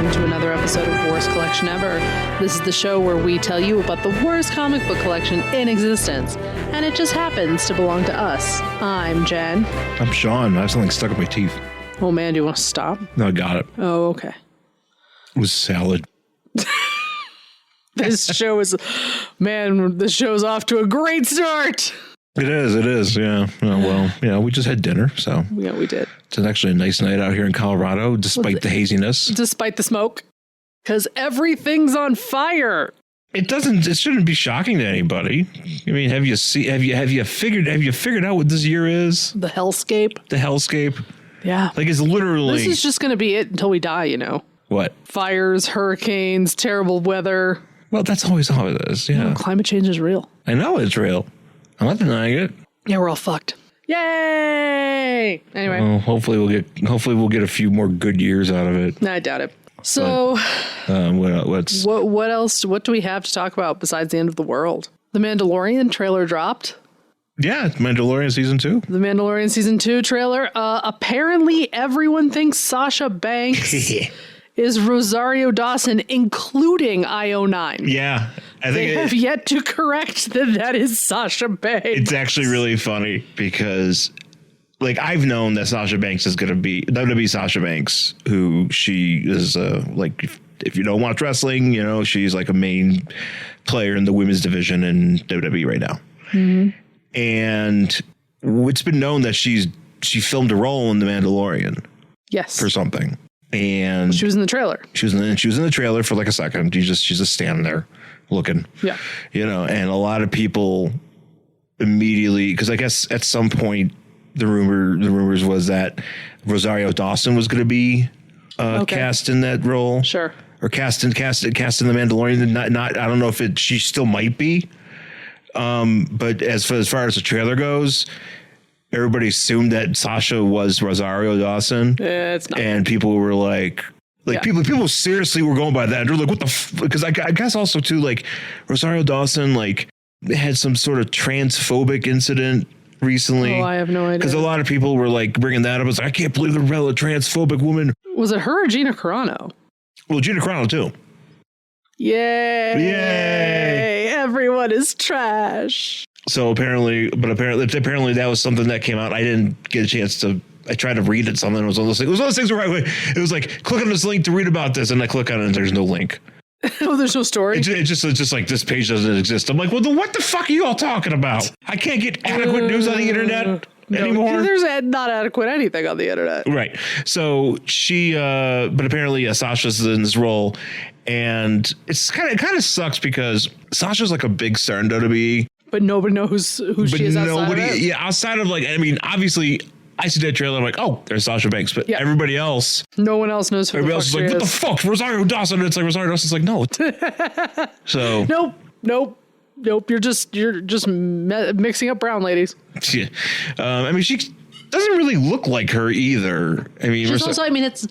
welcome to another episode of Worst Collection Ever. This is the show where we tell you about the worst comic book collection in existence, and it just happens to belong to us. I'm Jen. I'm Sean. I have something stuck in my teeth. Oh man, do you want to stop? No, I got it. Oh, okay. It was salad. This show is, man, this show's off to a great start. It is. Yeah. Oh, well, we just had dinner, so. Yeah, we did. It's actually a nice night out here in Colorado, despite the haziness. Despite the smoke. Because everything's on fire. It shouldn't be shocking to anybody. I mean, have you figured out what this year is? The hellscape. The hellscape. Yeah. Like, it's literally. This is just going to be it until we die, you know. What? Fires, hurricanes, terrible weather. Well, that's always how it is. Yeah. Climate change is real. I know it's real. I'm not denying it. Yeah, we're all fucked. Yay! Anyway. Well, hopefully we'll get a few more good years out of it. No, I doubt it. So, what else? What do we have to talk about besides the end of the world? The Mandalorian trailer dropped. Yeah, Mandalorian season 2. The Mandalorian season 2 trailer. Apparently, everyone thinks Sasha Banks is Rosario Dawson, including IO9. Yeah. They have yet to correct that is Sasha Banks. It's actually really funny because, like, I've known that Sasha Banks is going to be WWE Sasha Banks, who she is, like, if you don't watch wrestling, you know, she's like a main player in the women's division in WWE right now. Mm-hmm. And it's been known that she filmed a role in The Mandalorian. Yes. For something. And she was in the trailer. She was in the trailer for like a second. She's just standing there looking. Yeah. You know, and a lot of people immediately, because I guess at some point the rumors was that Rosario Dawson was going to be cast in that role. Sure. Or cast in The Mandalorian. Not I don't know if she still might be. But as far as the trailer goes, everybody assumed that Sasha was Rosario Dawson. It's not. And people were like people seriously were going by that. They're like, what the because I guess also too, like, Rosario Dawson, like, had some sort of transphobic incident recently. Oh, I have no idea. Because a lot of people were like bringing that up. It's like, I can't believe they're a transphobic woman. Was it her or Gina Carano? Well, Gina Carano too. Yay! Everyone is trash. So apparently that was something that came out. I didn't get a chance to. I tried to read it. Something was one of those things where it was like, click on this link to read about this, and I click on it, and there's no link. Oh, there's no story. It's just like, this page doesn't exist. I'm like, well, then what the fuck are you all talking about? I can't get adequate news on the internet anymore. There's not adequate anything on the internet. Right. So she, but apparently Sasha's in this role, and it kind of sucks because Sasha's like a big star in WWE. But nobody knows who she is outside of it. Yeah, outside of, like, I mean, obviously, I see that trailer, I'm like, oh, there's Sasha Banks. But everybody else. No one else knows who everybody else is like, what the fuck? Rosario Dawson. And it's like, Rosario Dawson's like, no. So. Nope. You're just mixing up brown ladies. Yeah. I mean, she doesn't really look like her either. I mean, she's also, I mean, it's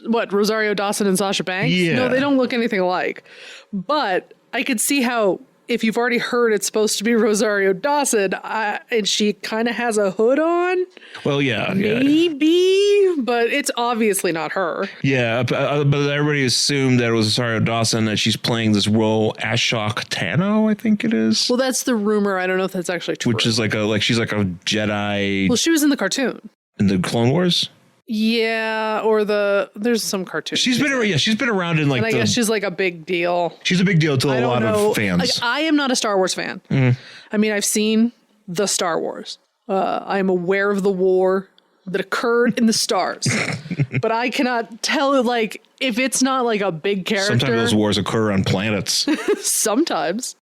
what, Rosario Dawson and Sasha Banks? Yeah. No, they don't look anything alike. But I could see how, if you've already heard it's supposed to be Rosario Dawson, and she kind of has a hood on. Well, yeah. Maybe, but it's obviously not her. Yeah, but everybody assumed that it was Rosario Dawson, that she's playing this role, Ashok Tano, I think it is. Well, that's the rumor. I don't know if that's actually true. Which is she's like a Jedi. Well, she was in the cartoon. In the Clone Wars? Yeah, or there's some cartoon. She's been around in, like, and I guess she's like a big deal. She's a big deal to a lot of fans. Like, I am not a Star Wars fan. Mm. I mean, I've seen the Star Wars. I am aware of the war that occurred in the stars, but I cannot tell, like, if it's not like a big character. Sometimes those wars occur on planets. Sometimes.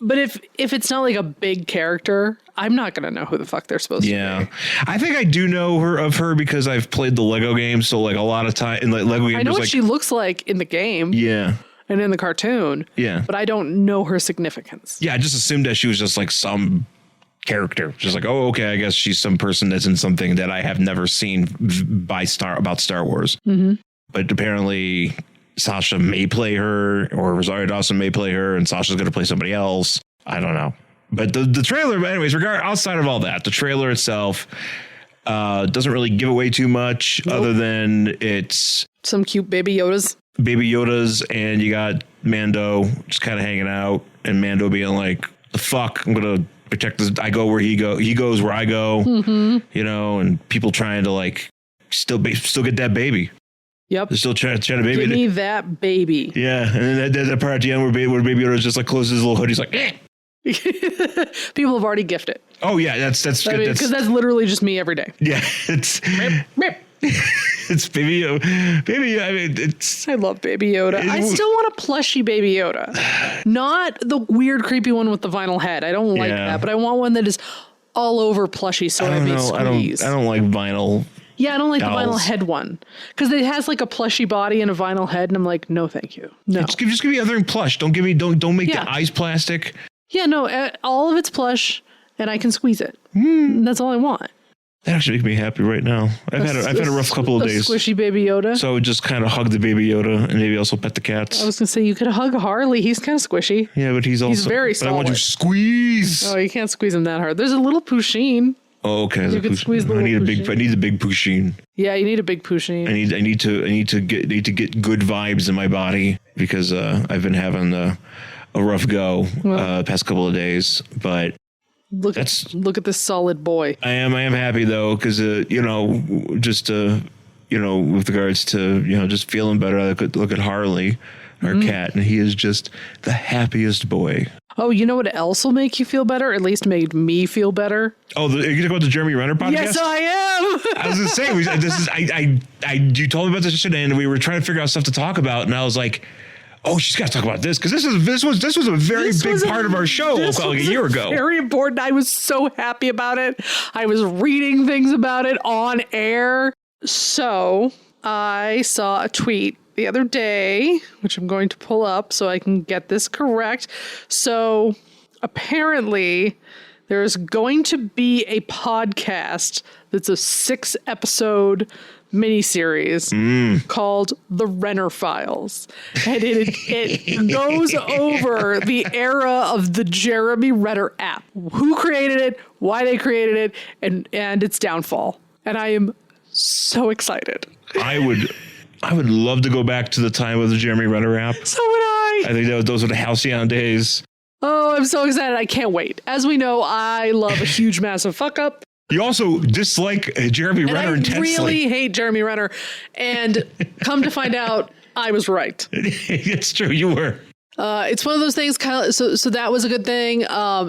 But if it's not like a big character, I'm not going to know who the fuck they're supposed to be. Yeah. I think I do know her because I've played the Lego games. So, like, a lot of time in, like, Lego games. I know what she looks like in the game. Yeah. And in the cartoon. Yeah. But I don't know her significance. Yeah. I just assumed that she was just like some character. Just like, oh, okay, I guess she's some person that's in something that I have never seen about Star Wars. Mm-hmm. But apparently Sasha may play her, or Rosario Dawson may play her, and Sasha's going to play somebody else. I don't know. But the trailer, anyways, outside of all that, the trailer itself doesn't really give away too much. Nope. Other than it's Some cute Baby Yodas. Baby Yodas, and you got Mando just kind of hanging out, and Mando being like, the fuck, I'm going to protect this. I go where he goes where I go, you know, and people trying to like still get that baby. Yep. They're still trying to baby. Give me that baby. Yeah. And then that part at the end where Baby Yoda just like closes his little hood. He's like, eh. People have already gifted. Oh yeah. That's good. Because that's literally just me every day. Yeah. It's it's Baby Yoda. I mean, it's. I love Baby Yoda. I still want a plushy Baby Yoda. Not the weird, creepy one with the vinyl head. I don't like that, but I want one that is all over plushy so I may squeeze. I don't like vinyl. Yeah, I don't like dolls. the vinyl head one because it has like a plushy body and a vinyl head, and I'm like, no, thank you. No, just give me everything plush. Don't make the eyes plastic. Yeah, no, all of it's plush, and I can squeeze it. That's all I want. That actually makes me happy right now. I've had a rough couple of days. Squishy Baby Yoda. So I would just kind of hug the Baby Yoda and maybe also pet the cats. I was gonna say you could hug Harley. He's kind of squishy. Yeah, but he's very solid. But I want you to squeeze. Oh, you can't squeeze him that hard. There's a little Pusheen. Oh, okay. You could squeeze the I need Pusheen. the big Pusheen. Yeah, you need a big Pusheen. I need to get good vibes in my body because I've been having a rough go past couple of days, but. Look at this solid boy. I am happy though, because you know, just with regards to just feeling better. Look at Harley, our cat, and he is just the happiest boy. Oh, you know what else will make you feel better? At least made me feel better. Oh, you talk about the Jeremy Renner podcast? Yes, I am. I was gonna say you told me about this yesterday, and we were trying to figure out stuff to talk about, and I was like, oh, she's got to talk about this because this was a very big part of our show like a year ago. Very important. I was so happy about it. I was reading things about it on air. So I saw a tweet the other day, which I'm going to pull up so I can get this correct. So apparently there's going to be a podcast that's a 6-episode miniseries called The Renner Files. And it goes over the era of the Jeremy Renner app. Who created it, why they created it, and its downfall. And I am so excited. I would love to go back to the time of the Jeremy Renner app. So would I. I think those were the halcyon days. Oh, I'm so excited. I can't wait. As we know, I love a huge, massive fuck up. You also dislike Jeremy Renner intensely. I really hate Jeremy Renner. And come to find out, I was right. It's true. You were. It's one of those things. So that was a good thing.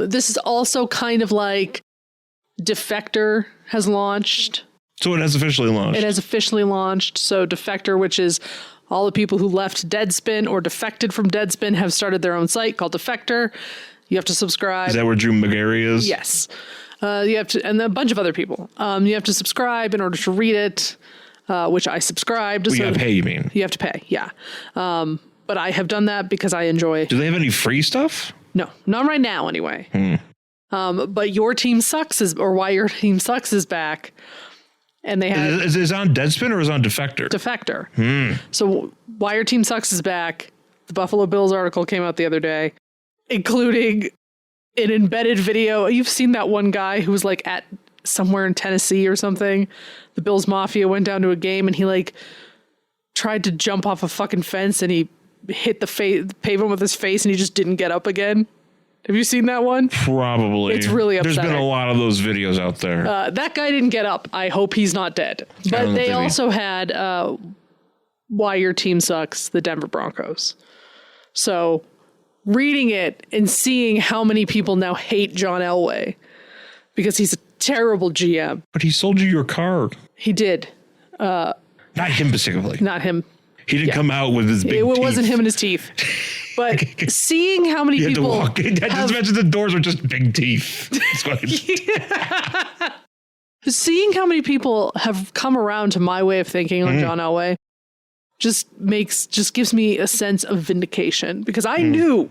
This is also kind of like Defector has launched. So it has officially launched. It has officially launched. So Defector, which is all the people who left Deadspin or defected from Deadspin, have started their own site called Defector. You have to subscribe. Is that where Drew McGarry is? Yes. You have to, and a bunch of other people. You have to subscribe in order to read it, which I subscribed. Well, you gotta pay, you mean? You have to pay, yeah. But I have done that because I enjoy. Do they have any free stuff? No, not right now anyway. But Your Team Sucks Why Your Team Sucks is back. And they have. Is it on Deadspin or is it on Defector? Defector. So Why Your Team Sucks is back. The Buffalo Bills article came out the other day, including an embedded video. You've seen that one guy who was like at somewhere in Tennessee or something. The Bills Mafia went down to a game and he like tried to jump off a fucking fence and he hit the pavement with his face and he just didn't get up again. Have you seen that one? Probably. It's really upsetting. There's been a lot of those videos out there. That guy didn't get up. I hope he's not dead. But they also had Why Your Team Sucks, the Denver Broncos. So reading it and seeing how many people now hate John Elway because he's a terrible GM. But he sold you your car. He did. Not him specifically. Not him. He didn't come out with his big teeth. It wasn't him and his teeth. But seeing how many people had to walk. Just imagine the doors were just big teeth. Seeing how many people have come around to my way of thinking on John Elway just gives me a sense of vindication because I knew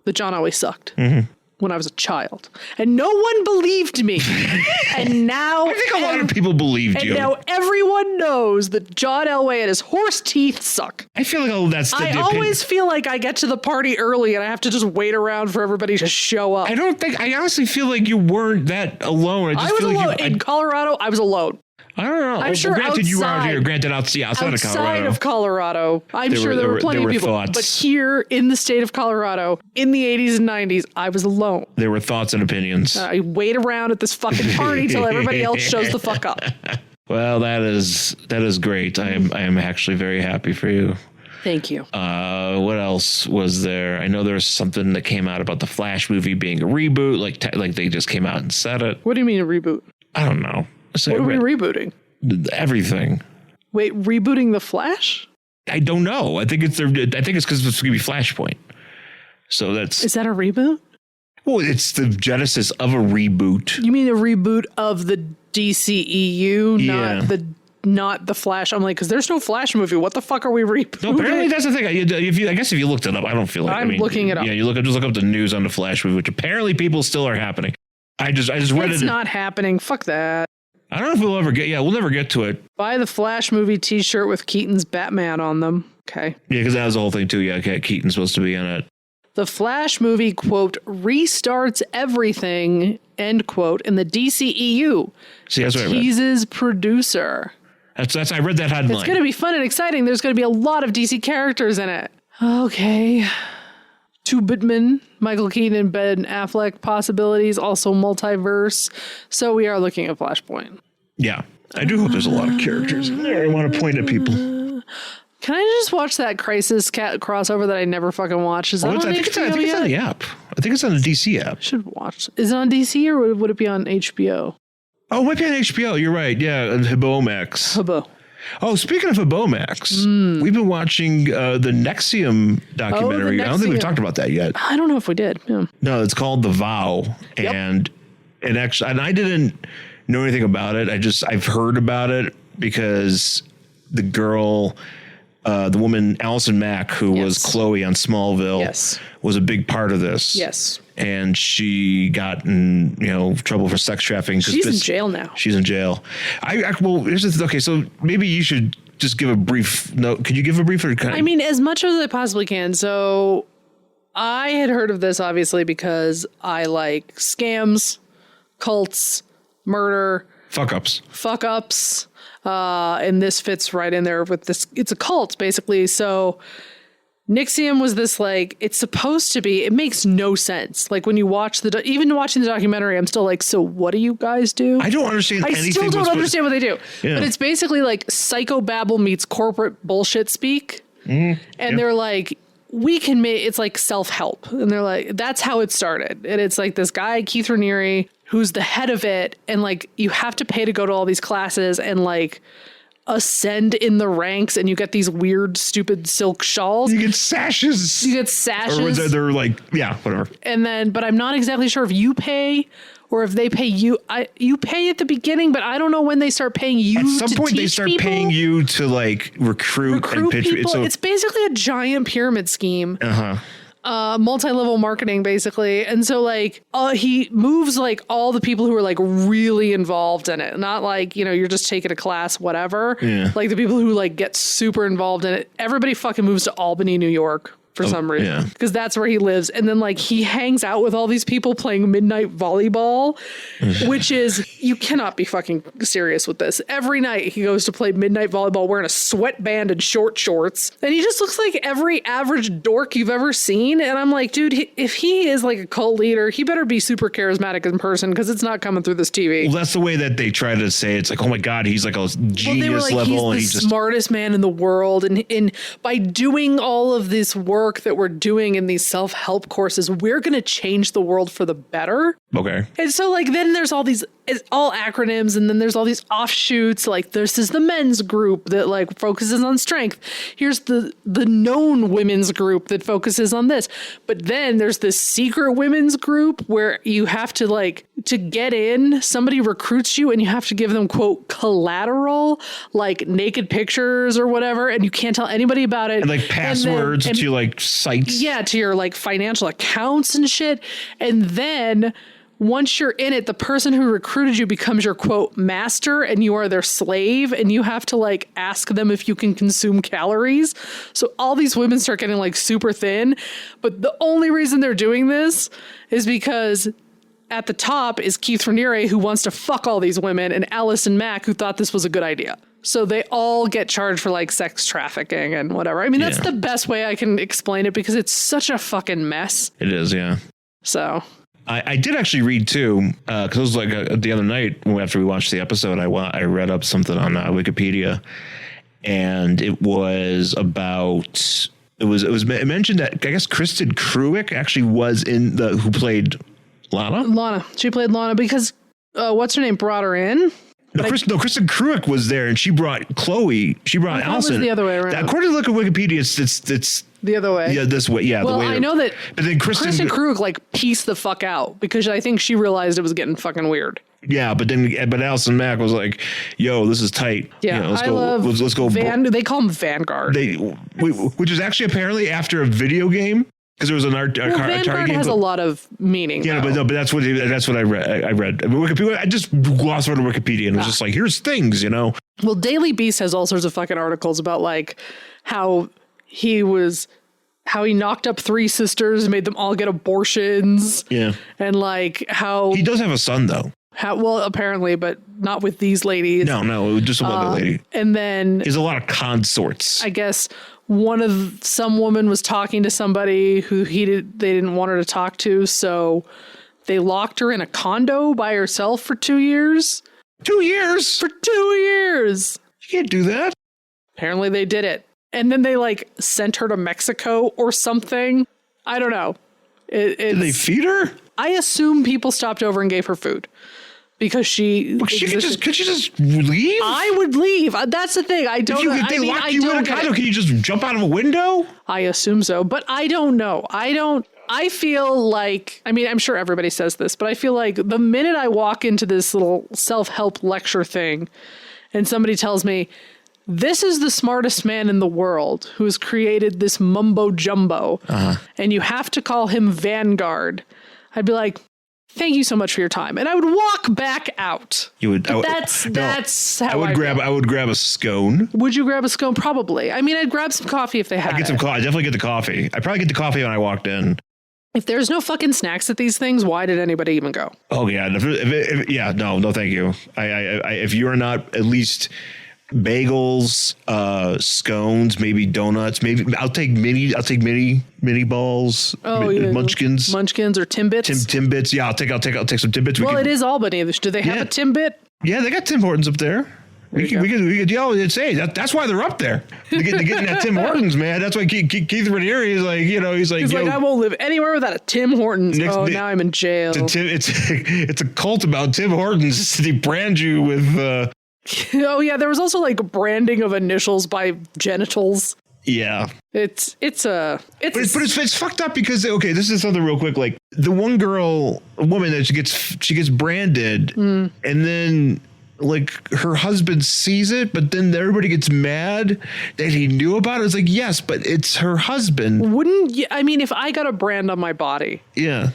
that John Elway sucked when I was a child and no one believed me. And now I think a lot of people believed you. And now everyone knows that John Elway and his horse teeth suck. I feel like that's the I always feel like I get to the party early and I have to just wait around for everybody to show up. I honestly feel like you weren't that alone. I was alone. In Colorado, I was alone. I don't know. I'm sure granted, you were out here. outside- Granted, outside of Colorado, I'm sure there were plenty of people. Thoughts. But here in the state of Colorado, in the 80s and 90s, I was alone. There were thoughts and opinions. I wait around at this fucking party till everybody else shows the fuck up. Well, that is great. I am actually very happy for you. Thank you. What else was there? I know there was something that came out about the Flash movie being a reboot. Like they just came out and said it. What do you mean a reboot? I don't know. So What are we rebooting? Everything. Wait, rebooting the Flash? I don't know. I think it's because it's going to be Flashpoint. So Is that a reboot? Well, it's the genesis of a reboot. You mean a reboot of the DCEU, Yeah. not the Flash? I'm like, because there's no Flash movie. What the fuck are we rebooting? No, apparently that's the thing. I guess if you looked it up, I don't feel like I'm looking it up. Yeah, just look up the news on the Flash movie, which apparently people still are happening. I just read It's it. not happening. Fuck that. I don't know if we'll ever get. Yeah, we'll never get to it. Buy the Flash movie T-shirt with Keaton's Batman on them. Okay. Yeah, because that was the whole thing too. Yeah, okay, Keaton's supposed to be in it. The Flash movie, quote, restarts everything, end quote, in the DCEU. See, that's what I read. Teases producer. That's I read that headline. It's going to be fun and exciting. There's going to be a lot of DC characters in it. Okay. Two Bitman, Michael Keaton and Ben Affleck possibilities, also multiverse. So we are looking at Flashpoint. Yeah, I do hope there's a lot of characters in there. I want to point at people. Can I just watch that Crisis Cat crossover that I never fucking watched? Is that on I think HBO it's yet? on the app. I think it's on the DC app. Should watch. Is it on DC or would it be on HBO? Oh, it might be on HBO. You're right. Yeah, and Hibomax. Hubbo. Oh, speaking of Hibomax, we've been watching the Nexium documentary. I don't think we've talked about that yet. I don't know if we did. Yeah. No, it's called The Vow, Yep. and I didn't know anything about it. I've heard about it because the girl, the woman Allison Mack, who was Chloe on Smallville, was a big part of this. Yes. And she got in, trouble for sex trafficking. She's in jail now. She's in jail. Well, here's the thing. Okay, so maybe you should just give a brief note. Could you give a brief? I mean, as much as I possibly can. So I had heard of this, obviously, because I like scams, cults, murder. Fuck ups. And this fits right in there with this. It's a cult, basically. So Nixium was this, like, it's supposed to be, it makes no sense. Like, when you watch even watching the documentary, I'm still like, so what do you guys do? I don't understand anything. I still don't understand what they do. Yeah. But it's basically like psychobabble meets corporate bullshit speak. And they're like, we can make, it's like self-help. And they're like, that's how it started. And it's like this guy, Keith Raniere, who's the head of it. And like, you have to pay to go to all these classes and like ascend in the ranks, and you get these weird, stupid silk shawls. You get sashes. Or they're like, yeah, whatever. And then, but I'm not exactly sure if you pay or if they pay you. You pay at the beginning, but I don't know when they start paying you. At some point, they start paying you to like recruit and pitch people. It's basically a giant pyramid scheme. Multi-level marketing, basically. And so like he moves like all the people who are like really involved in it, not like, you're just taking a class, whatever. Like the people who like get super involved in it. Everybody fucking moves to Albany, New York for some reason, because that's where he lives. And then like he hangs out with all these people playing midnight volleyball, which is, you cannot be fucking serious with this. Every night he goes to play midnight volleyball wearing a sweatband and short shorts, and he just looks like every average dork you've ever seen. And I'm like, dude, if he is like a cult leader, he better be super charismatic in person, because it's not coming through this TV. Well, that's the way that they try to say it. It's like, oh my God, he's like a genius level, and he's the smartest man in the world. And by doing all of this work that we're doing in these self-help courses, we're going to change the world for the better. Okay. And so like, then there's all these, it's all acronyms, and then there's all these offshoots. Like this is the men's group that like focuses on strength. Here's the known women's group that focuses on this. But then there's this secret women's group where you have to like, to get in, somebody recruits you and you have to give them, quote, collateral, like naked pictures or whatever, and you can't tell anybody about it. And like passwords to like sites. Yeah, to your like financial accounts and shit. And then once you're in it, the person who recruited you becomes your, quote, master, and you are their slave, and you have to like ask them if you can consume calories. So all these women start getting like super thin, but the only reason they're doing this is because at the top is Keith Raniere, who wants to fuck all these women, and Allison Mack, who thought this was a good idea. So they all get charged for like sex trafficking and whatever. I mean, that's the best way I can explain it because it's such a fucking mess. It is, yeah. So I did actually read too, because it was like the other night after we watched the episode, I read up something on Wikipedia, and it was about it mentioned that I guess Kristen Cruick actually was who played Lana. Lana, she played Lana because what's her name brought her in. Kristen Cruick was there, and she brought Chloe. She brought Allison. It was the other way around. According to Wikipedia, it's the other way. Yeah, this way. Yeah, well, the way. I know that. But then Kristen Cruick like pieced the fuck out because I think she realized it was getting fucking weird. Yeah, but Allison Mack was like, "Yo, this is tight. Yeah, let's go. They call him Vanguard. Which is actually apparently after a video game. Because there was an Vanguard has a lot of meaning. Yeah, but that's what I read. Wikipedia. I just glossed over to Wikipedia and it was just like, here's things, Well, Daily Beast has all sorts of fucking articles about like how he knocked up 3 sisters and made them all get abortions. Yeah, and like how he does have a son though. Well, apparently, but not with these ladies. No, just one other lady. And then he has a lot of consorts. I guess some woman was talking to somebody who they didn't want her to talk to, so they locked her in a condo by herself for 2 years. 2 years? For 2 years. You can't do that. Apparently they did it. And then they like sent her to Mexico or something. I don't know. Did they feed her? I assume people stopped over and gave her food. Because could she just leave? I would leave. That's the thing. I don't. If they lock you in a condo, can you just jump out of a window? I assume so, but I don't know. I feel like, I'm sure everybody says this, but I feel like the minute I walk into this little self-help lecture thing, and somebody tells me, "This is the smartest man in the world who has created this mumbo jumbo, and you have to call him Vanguard," I'd be like, "Thank you so much for your time," and I would walk back out. You would. That's how I would grab a scone. Would you grab a scone? Probably. I'd grab some coffee if they had. I definitely get the coffee. I probably get the coffee when I walked in. If there's no fucking snacks at these things, why did anybody even go? Oh yeah, no, thank you. If you're not at least bagels, scones, maybe donuts, maybe I'll take mini balls. Munchkins or Timbits. Timbits. Yeah, I'll take some Timbits. Well, it is Albany. Do they have a Timbit? Yeah, they got Tim Hortons up there. We could say that's why they're up there. They're getting that Tim Hortons, man. That's why Keith Raniere is like, he's like, I won't live anywhere without a Tim Hortons. Now I'm in jail. It's a cult about Tim Hortons. They brand you with. Oh yeah, there was also like branding of initials by genitals. Yeah, it's fucked up because this is something real quick. Like the one woman that she gets branded, and then like her husband sees it, but then everybody gets mad that he knew about it. It's like, yes, but it's her husband. Wouldn't you? If I got a brand on my body, yeah.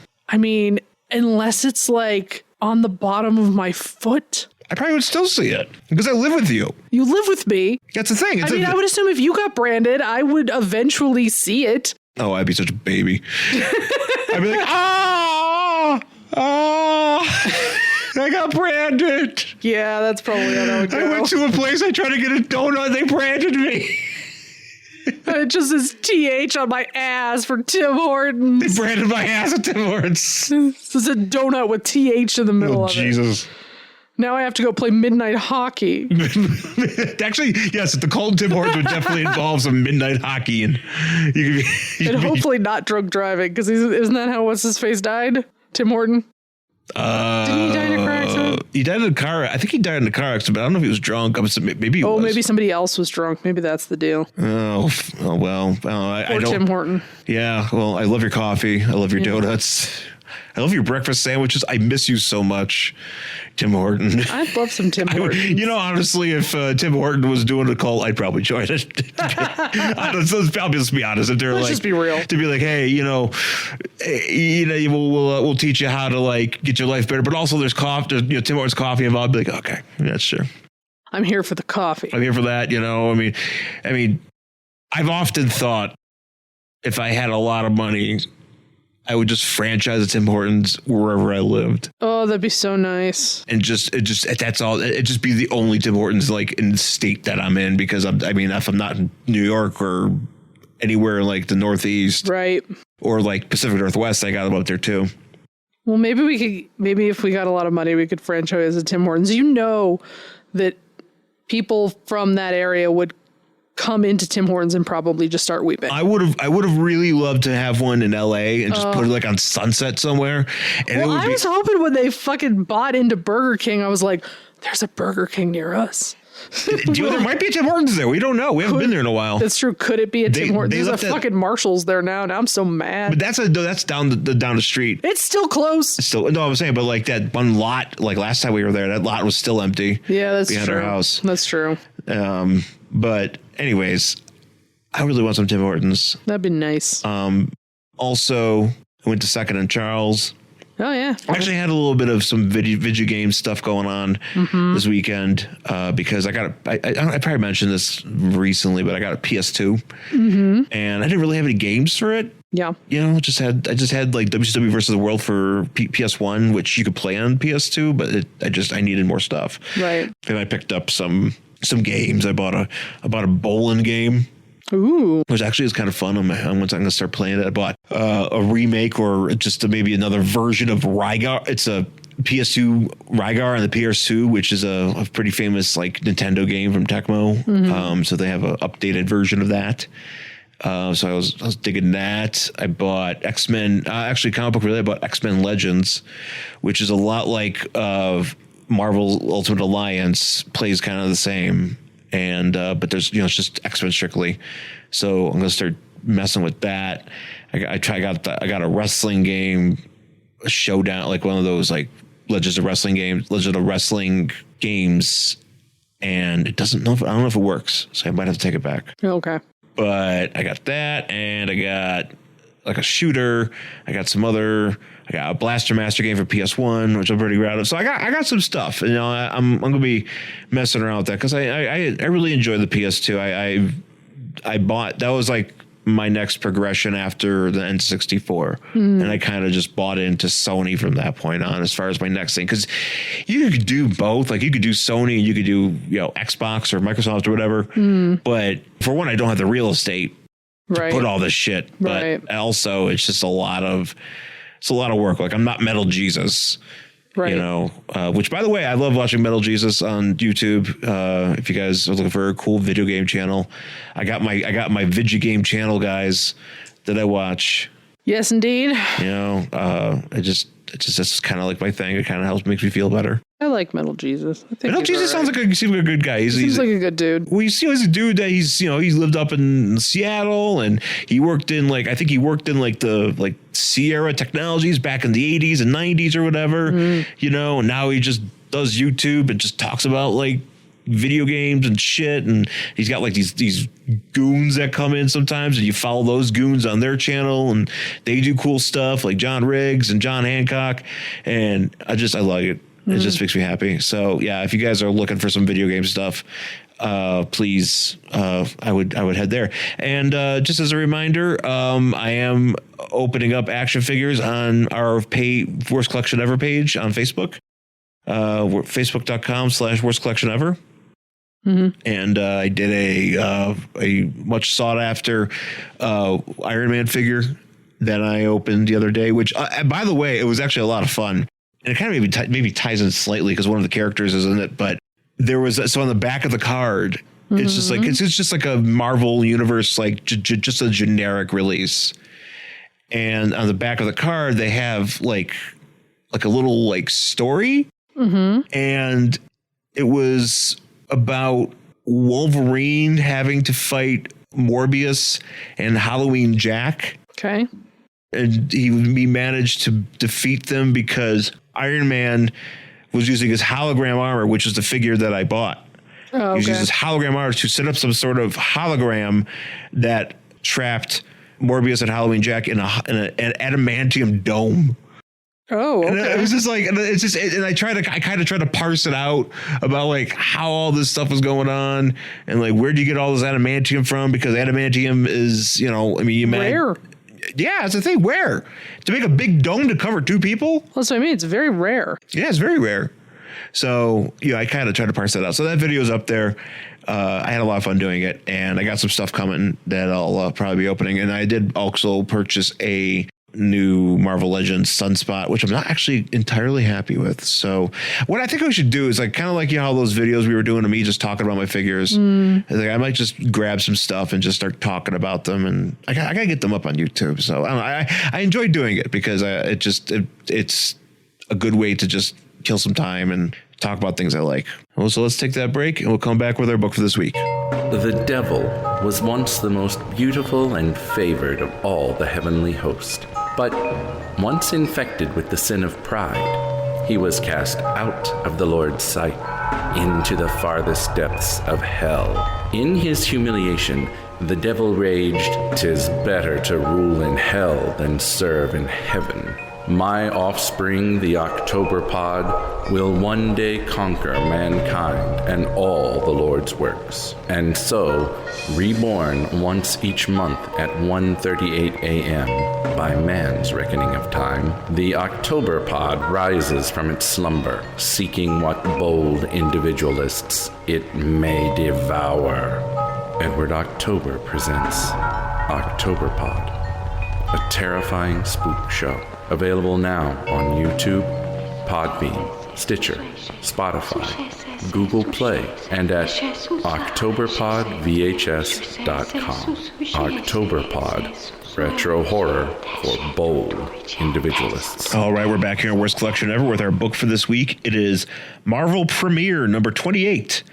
Unless it's like on the bottom of my foot. I probably would still see it because I live with you. You live with me. That's the thing. I would assume if you got branded, I would eventually see it. Oh, I'd be such a baby. I'd be like, I got branded. Yeah, that's probably how that would go. I went to a place, I tried to get a donut, they branded me. It just says TH on my ass for Tim Hortons. They branded my ass at Tim Hortons. This is a donut with TH in the middle of Jesus. it. Now I have to go play midnight hockey. Actually, yes, the cold Tim Hortons would definitely involve some midnight hockey, and hopefully not drunk driving, because isn't that how what's his face died? Tim Horton. Didn't he die in a car accident? He died in a car. I think he died in a car accident, but I don't know if he was drunk. Maybe he was. Maybe somebody else was drunk. Maybe that's the deal. Oh well. I don't. Tim Horton. Yeah. Well, I love your coffee. I love your donuts. I love your breakfast sandwiches. I miss you so much, Tim Horton. I'd love some Tim Hortons. Honestly, if Tim Horton was doing a cult, I'd probably join it. Let's be honest. If they're Let's just be real. To be like, hey, we'll teach you how to like get your life better. But also, there's coffee. There's, Tim Hortons coffee involved. I'd be like, okay, that's sure. I'm here for the coffee. I'm here for that. I've often thought if I had a lot of money, I would just franchise a Tim Hortons wherever I lived. Oh, that'd be so nice. And that's all. It'd just be the only Tim Hortons like in the state that I'm in, because if I'm not in New York or anywhere like the Northeast, right, or like Pacific Northwest, I got them up there too. Well, maybe if we got a lot of money, we could franchise a Tim Hortons. You know that people from that area would come into Tim Hortons and probably just start weeping. I would have really loved to have one in LA and just put it like on Sunset somewhere. And I was hoping when they fucking bought into Burger King, I was like, there's a Burger King near us. There might be a Tim Hortons there. We don't know. We haven't been there in a while. That's true. Could it be a Tim Hortons? There's a fucking Marshall's there now. Now I'm so mad. But that's down the street. It's still close. No, I'm saying, but like that one lot, like last time we were there, that lot was still empty. Yeah, that's behind true. our house. That's true. But anyways, I really want some Tim Hortons. That'd be nice. Also, I went to Second and Charles. Oh, yeah. I actually had a little bit of some video game stuff going on this weekend because I probably mentioned this recently, but I got a PS2 and I didn't really have any games for it. Yeah. I just had like WCW versus the World for PS1, which you could play on PS2, but I needed more stuff. Right. And I picked up some games. I bought a bowling game. Ooh. Which actually is kind of fun. I'm going to start playing it. I bought a remake or just maybe another version of Rygar. It's a PS2 Rygar on the PS2, which is a pretty famous like Nintendo game from Tecmo. So they have an updated version of that. So I was digging that. I bought X-Men, actually comic book related. I bought X-Men Legends, which is a lot like Marvel Ultimate Alliance, plays kind of the same. And but there's it's just X-Men strictly, so I'm gonna start messing with that. I got a wrestling game, a Showdown, like one of those like Legends of Wrestling games, and I don't know if it works, so I might have to take it back. Okay. But I got that, and I got like a shooter. I got a Blaster Master game for PS1, which I'm pretty proud of. So I got some stuff. I'm gonna be messing around with that because I really enjoy the PS2. I bought, that was like my next progression after the N64, and I kind of just bought into Sony from that point on as far as my next thing, because you could do both. Like you could do Sony and you could do Xbox or Microsoft or whatever. But for one, I don't have the real estate to put all this shit. But also, it's just a lot of work. Like I'm not Metal Jesus. Right. Which by the way, I love watching Metal Jesus on YouTube. If you guys are looking for a cool video game channel, I got my video game channel guys that I watch. Yes, indeed. It's just kind of like my thing. It kind of makes me feel better. I like Metal Jesus. I think Metal Jesus sounds like he seems like a good guy. He seems like a good dude. Well, he's a dude that he's lived up in Seattle, and he worked in the Sierra Technologies back in the 80s and 90s or whatever. And now he just does YouTube and just talks about like video games and shit, and he's got like these goons that come in sometimes, and you follow those goons on their channel, and they do cool stuff like John Riggs and John Hancock, and I like it. It just makes me happy. So yeah, if you guys are looking for some video game stuff, please, I would head there. And just as a reminder, I am opening up action figures on our Worst Collection Ever page on Facebook. Facebook.com/Worst Collection Ever. And I did a much sought after Iron Man figure that I opened the other day, which by the way, it was actually a lot of fun. And it kind of maybe ties in slightly because one of the characters is in it, but there was on the back of the card, it's just like it's just like a Marvel Universe, like just a generic release. And on the back of the card, they have like a little like story, and it was about Wolverine having to fight Morbius and Halloween Jack. Okay. And he managed to defeat them because Iron Man was using his hologram armor, which is the figure that I bought. Oh, okay. He was using his hologram armor to set up some sort of hologram that trapped Morbius and Halloween Jack in an adamantium dome. Oh, okay. And it was just like, and I kind of tried to parse it out about like how all this stuff was going on and like where do you get all this adamantium from, because adamantium is, rare. Yeah, it's a thing. Where? To make a big dome to cover 2 people? That's what I mean. It's very rare. Yeah, it's very rare. So, I kind of tried to parse that out. So that video's up there. I had a lot of fun doing it, and I got some stuff coming that I'll probably be opening. And I did also purchase a new Marvel Legends Sunspot, which I'm not actually entirely happy with. So what I think we should do is like kind of like, how those videos we were doing of me just talking about my figures. Like I might just grab some stuff and just start talking about them, and I gotta get them up on YouTube. So I enjoy doing it because it's a good way to just kill some time and talk about things I like. Well, so let's take that break and we'll come back with our book for this week. The devil was once the most beautiful and favored of all the heavenly host. But once infected with the sin of pride, he was cast out of the Lord's sight into the farthest depths of hell. In his humiliation, the devil raged, "'Tis better to rule in hell than serve in heaven. My offspring, the October Pod, will one day conquer mankind and all the Lord's works. And so, reborn once each month at 1:38 a.m. by man's reckoning of time, the October Pod rises from its slumber, seeking what bold individualists it may devour. Edward October presents October Pod, a terrifying spook show. Available now on YouTube, Podbean, Stitcher, Spotify, Google Play, and at OctoberPodVHS.com. Octoberpod, retro horror for bold individualists. All right, we're back here in Worst Collection Ever with our book for this week. It is Marvel Premiere number 28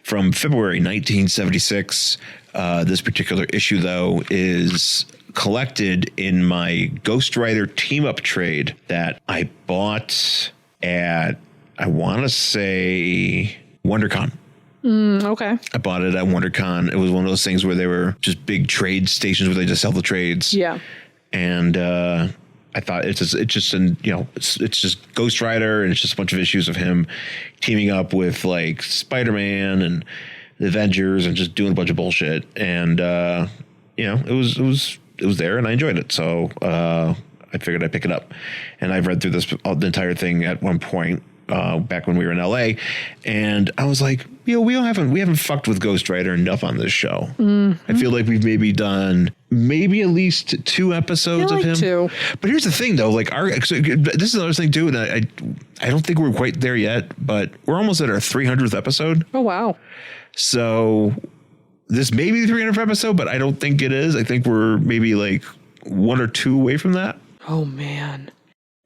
from February 1976. This particular issue, though, is collected in my Ghost Rider team-up trade that I bought at, I want to say, WonderCon. Okay. I bought it at WonderCon. It was one of those things where they were just big trade stations where they just sell the trades. Yeah. And I thought it's just Ghost Rider, and it's just a bunch of issues of him teaming up with like Spider-Man and the Avengers and just doing a bunch of bullshit. And it was there, and I enjoyed it. So I figured I'd pick it up, and I've read through the entire thing at one point back when we were in LA, and I was like, we haven't fucked with Ghost Rider enough on this show. I feel like we've maybe done at least 2 episodes of him. 2. But here's the thing, though, like this is another thing too, and I don't think we're quite there yet, but we're almost at our 300th episode. Oh wow! So this may be the 300th episode, but I don't think it is. I think we're maybe like 1 or 2 away from that. Oh, man.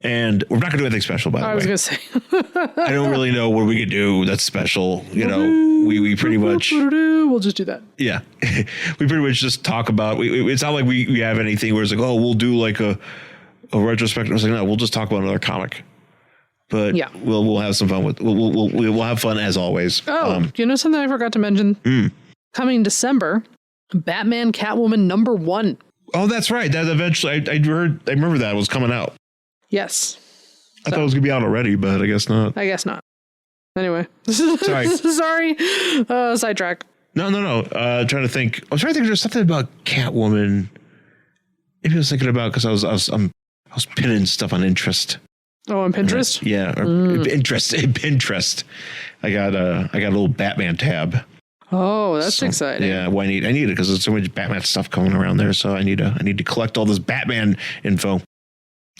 And we're not going to do anything special, by the way. I was going to say. I don't really know what we could do that's special. We pretty much... We'll just do that. Yeah. We pretty much just talk about... It's not like we have anything where it's like, oh, we'll do like a retrospective. I was like, no, we'll just talk about another comic. But yeah, we'll have some fun with... We'll have fun as always. Oh, you know something I forgot to mention? Coming December, Batman Catwoman #1. Oh, that's right. That eventually, I remember that was coming out. Yes. I thought it was going to be out already, but I guess not. Anyway. Sorry. Sorry. Sidetrack. No. Trying to think. I was trying to think there's something about Catwoman. Maybe I was thinking about because I was pinning stuff on interest. Oh, on Pinterest? Yeah. Pinterest. I got a little Batman tab. Oh, that's exciting. Yeah, well, I need it because there's so much Batman stuff coming around there. So I need to collect all this Batman info.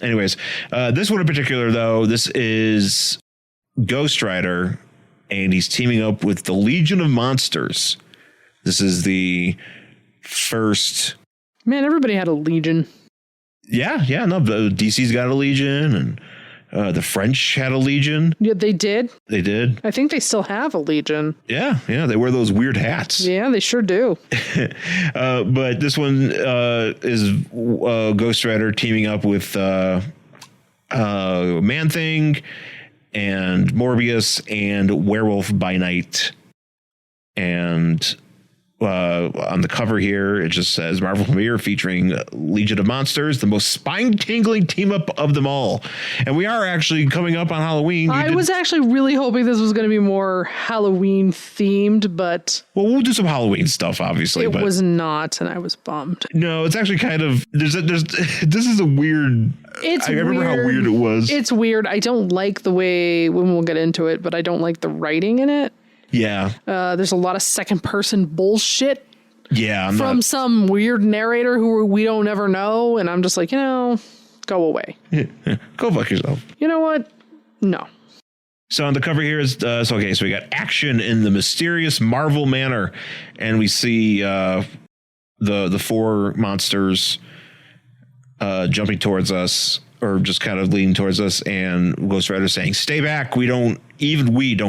Anyways, this one in particular, though, this is Ghost Rider, and he's teaming up with the Legion of Monsters. This is the first. Man, everybody had a Legion. Yeah. No, DC's got a Legion, and the French had a Legion. Yeah, they did. I think they still have a Legion. Yeah. They wear those weird hats. Yeah, they sure do. But this one is Ghost Rider teaming up with Man-Thing and Morbius and Werewolf by Night. And on the cover here, it just says Marvel premiere featuring Legion of Monsters, the most spine-tingling team-up of them all. And we are actually coming up on Halloween. I was actually really hoping this was going to be more Halloween-themed, but... Well, we'll do some Halloween stuff, obviously. It was not, and I was bummed. No, it's actually kind of... This is a weird... I remember how weird it was. It's weird. I don't like the way... When we'll get into it, but I don't like the writing in it. Yeah. There's a lot of second person bullshit. Yeah. From some weird narrator who we don't ever know. And I'm just like, go away. Yeah. Go fuck yourself. You know what? No. So on the cover here is, so we got action in the mysterious Marvel manor. And we see the four monsters jumping towards us, or just kind of leaning towards us, and Ghost Rider saying, "Stay back. We don't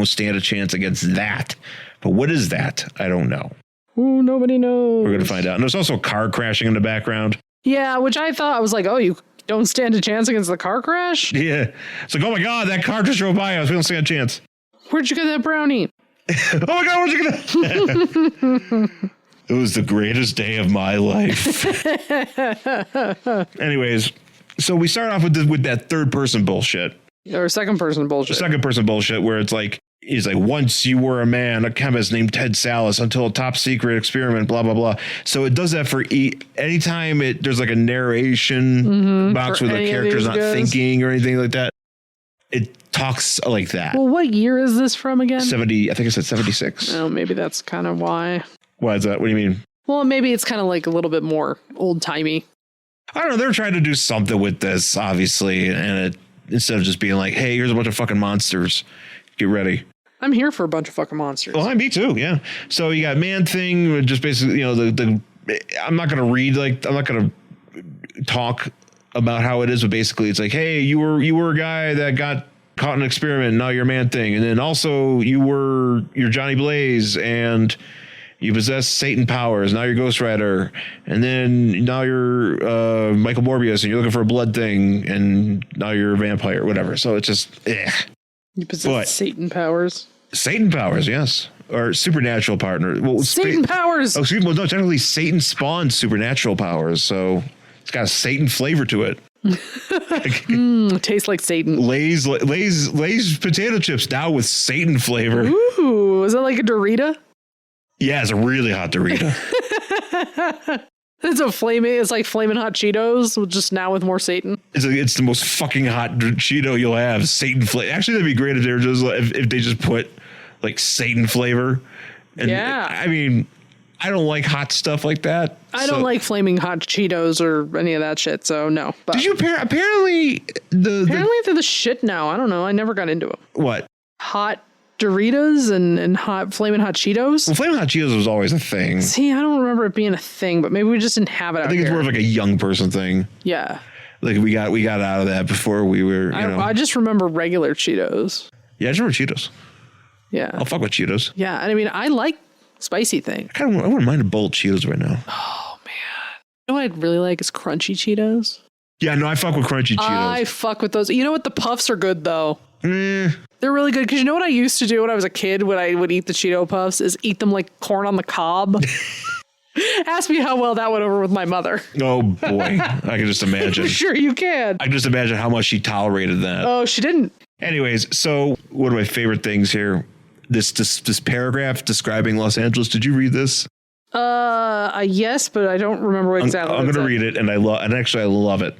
stand a chance against that." But what is that? I don't know. Ooh, nobody knows. We're going to find out. And there's also a car crashing in the background. Yeah, which I thought, I was like, oh, you don't stand a chance against the car crash? Yeah. It's like, oh my God, that car just drove by us. We don't stand a chance. Where'd you get that brownie? Oh my God, where'd you get that? It was the greatest day of my life. Anyways, so we start off with that third person bullshit. Or second person bullshit. Second person bullshit where it's like, he's like, once you were a man, a chemist named Ted Sallis, until a top secret experiment, blah, blah, blah. So it does that for anytime there's like a narration box where the character's not thinking or anything like that. It talks like that. Well, what year is this from again? 70, I think I said 76. Oh, maybe that's kind of why. Why is that? What do you mean? Well, maybe it's kind of like a little bit more old timey. I don't know. They're trying to do something with this, obviously. And instead of just being like, hey, here's a bunch of fucking monsters. Get ready. I'm here for a bunch of fucking monsters. Well, me too. Yeah. So you got Man Thing, just basically, I'm not going to talk about how it is, but basically it's like, hey, you were a guy that got caught in an experiment. Now you're Man Thing. And then also you're Johnny Blaze and you possess Satan powers. Now you're Ghost Rider. And then now you're Michael Morbius and you're looking for a blood thing. And now you're a vampire, whatever. So it's just, You possess Satan powers. Satan powers, yes. Or supernatural partner. Well, Satan powers. Oh, excuse me. Well, no, technically Satan spawned supernatural powers. So it's got a Satan flavor to it. Tastes like Satan. Lay's potato chips now with Satan flavor. Ooh, is that like a Dorita? Yeah, it's a really hot Dorita. It's like flaming hot Cheetos, just now with more Satan. It's the most fucking hot Cheeto you'll have. Satan flavor. Actually, that'd be great if they were just if they just put like Satan flavor. And yeah. I mean, I don't like hot stuff like that. I don't like flaming hot Cheetos or any of that shit. So no. But did you apparently they're the shit now? I don't know. I never got into them. What? Hot Doritos and hot flaming hot Cheetos. Well, flaming hot Cheetos was always a thing. See, I don't remember it being a thing, but maybe we just didn't have it. I think it's more of like a young person thing. Yeah. Like we got out of that before we were. I just remember regular Cheetos. Yeah, I just remember Cheetos. Yeah. I'll fuck with Cheetos. Yeah, and I mean, I like spicy things. I wouldn't mind a bowl of Cheetos right now. Oh man, you know what I'd really like is crunchy Cheetos. Yeah, no, I fuck with crunchy Cheetos. I fuck with those. You know what? The puffs are good though. They're really good because you know what I used to do when I was a kid when I would eat the Cheeto puffs is eat them like corn on the cob. Ask me how well that went over with my mother. Oh boy, I can just imagine. Sure you can. I can just imagine how much she tolerated that. Oh, she didn't. Anyways, so one of my favorite things here, this paragraph describing Los Angeles. Did you read this? Yes, but I don't remember exactly. I'm going to read it, and I love it.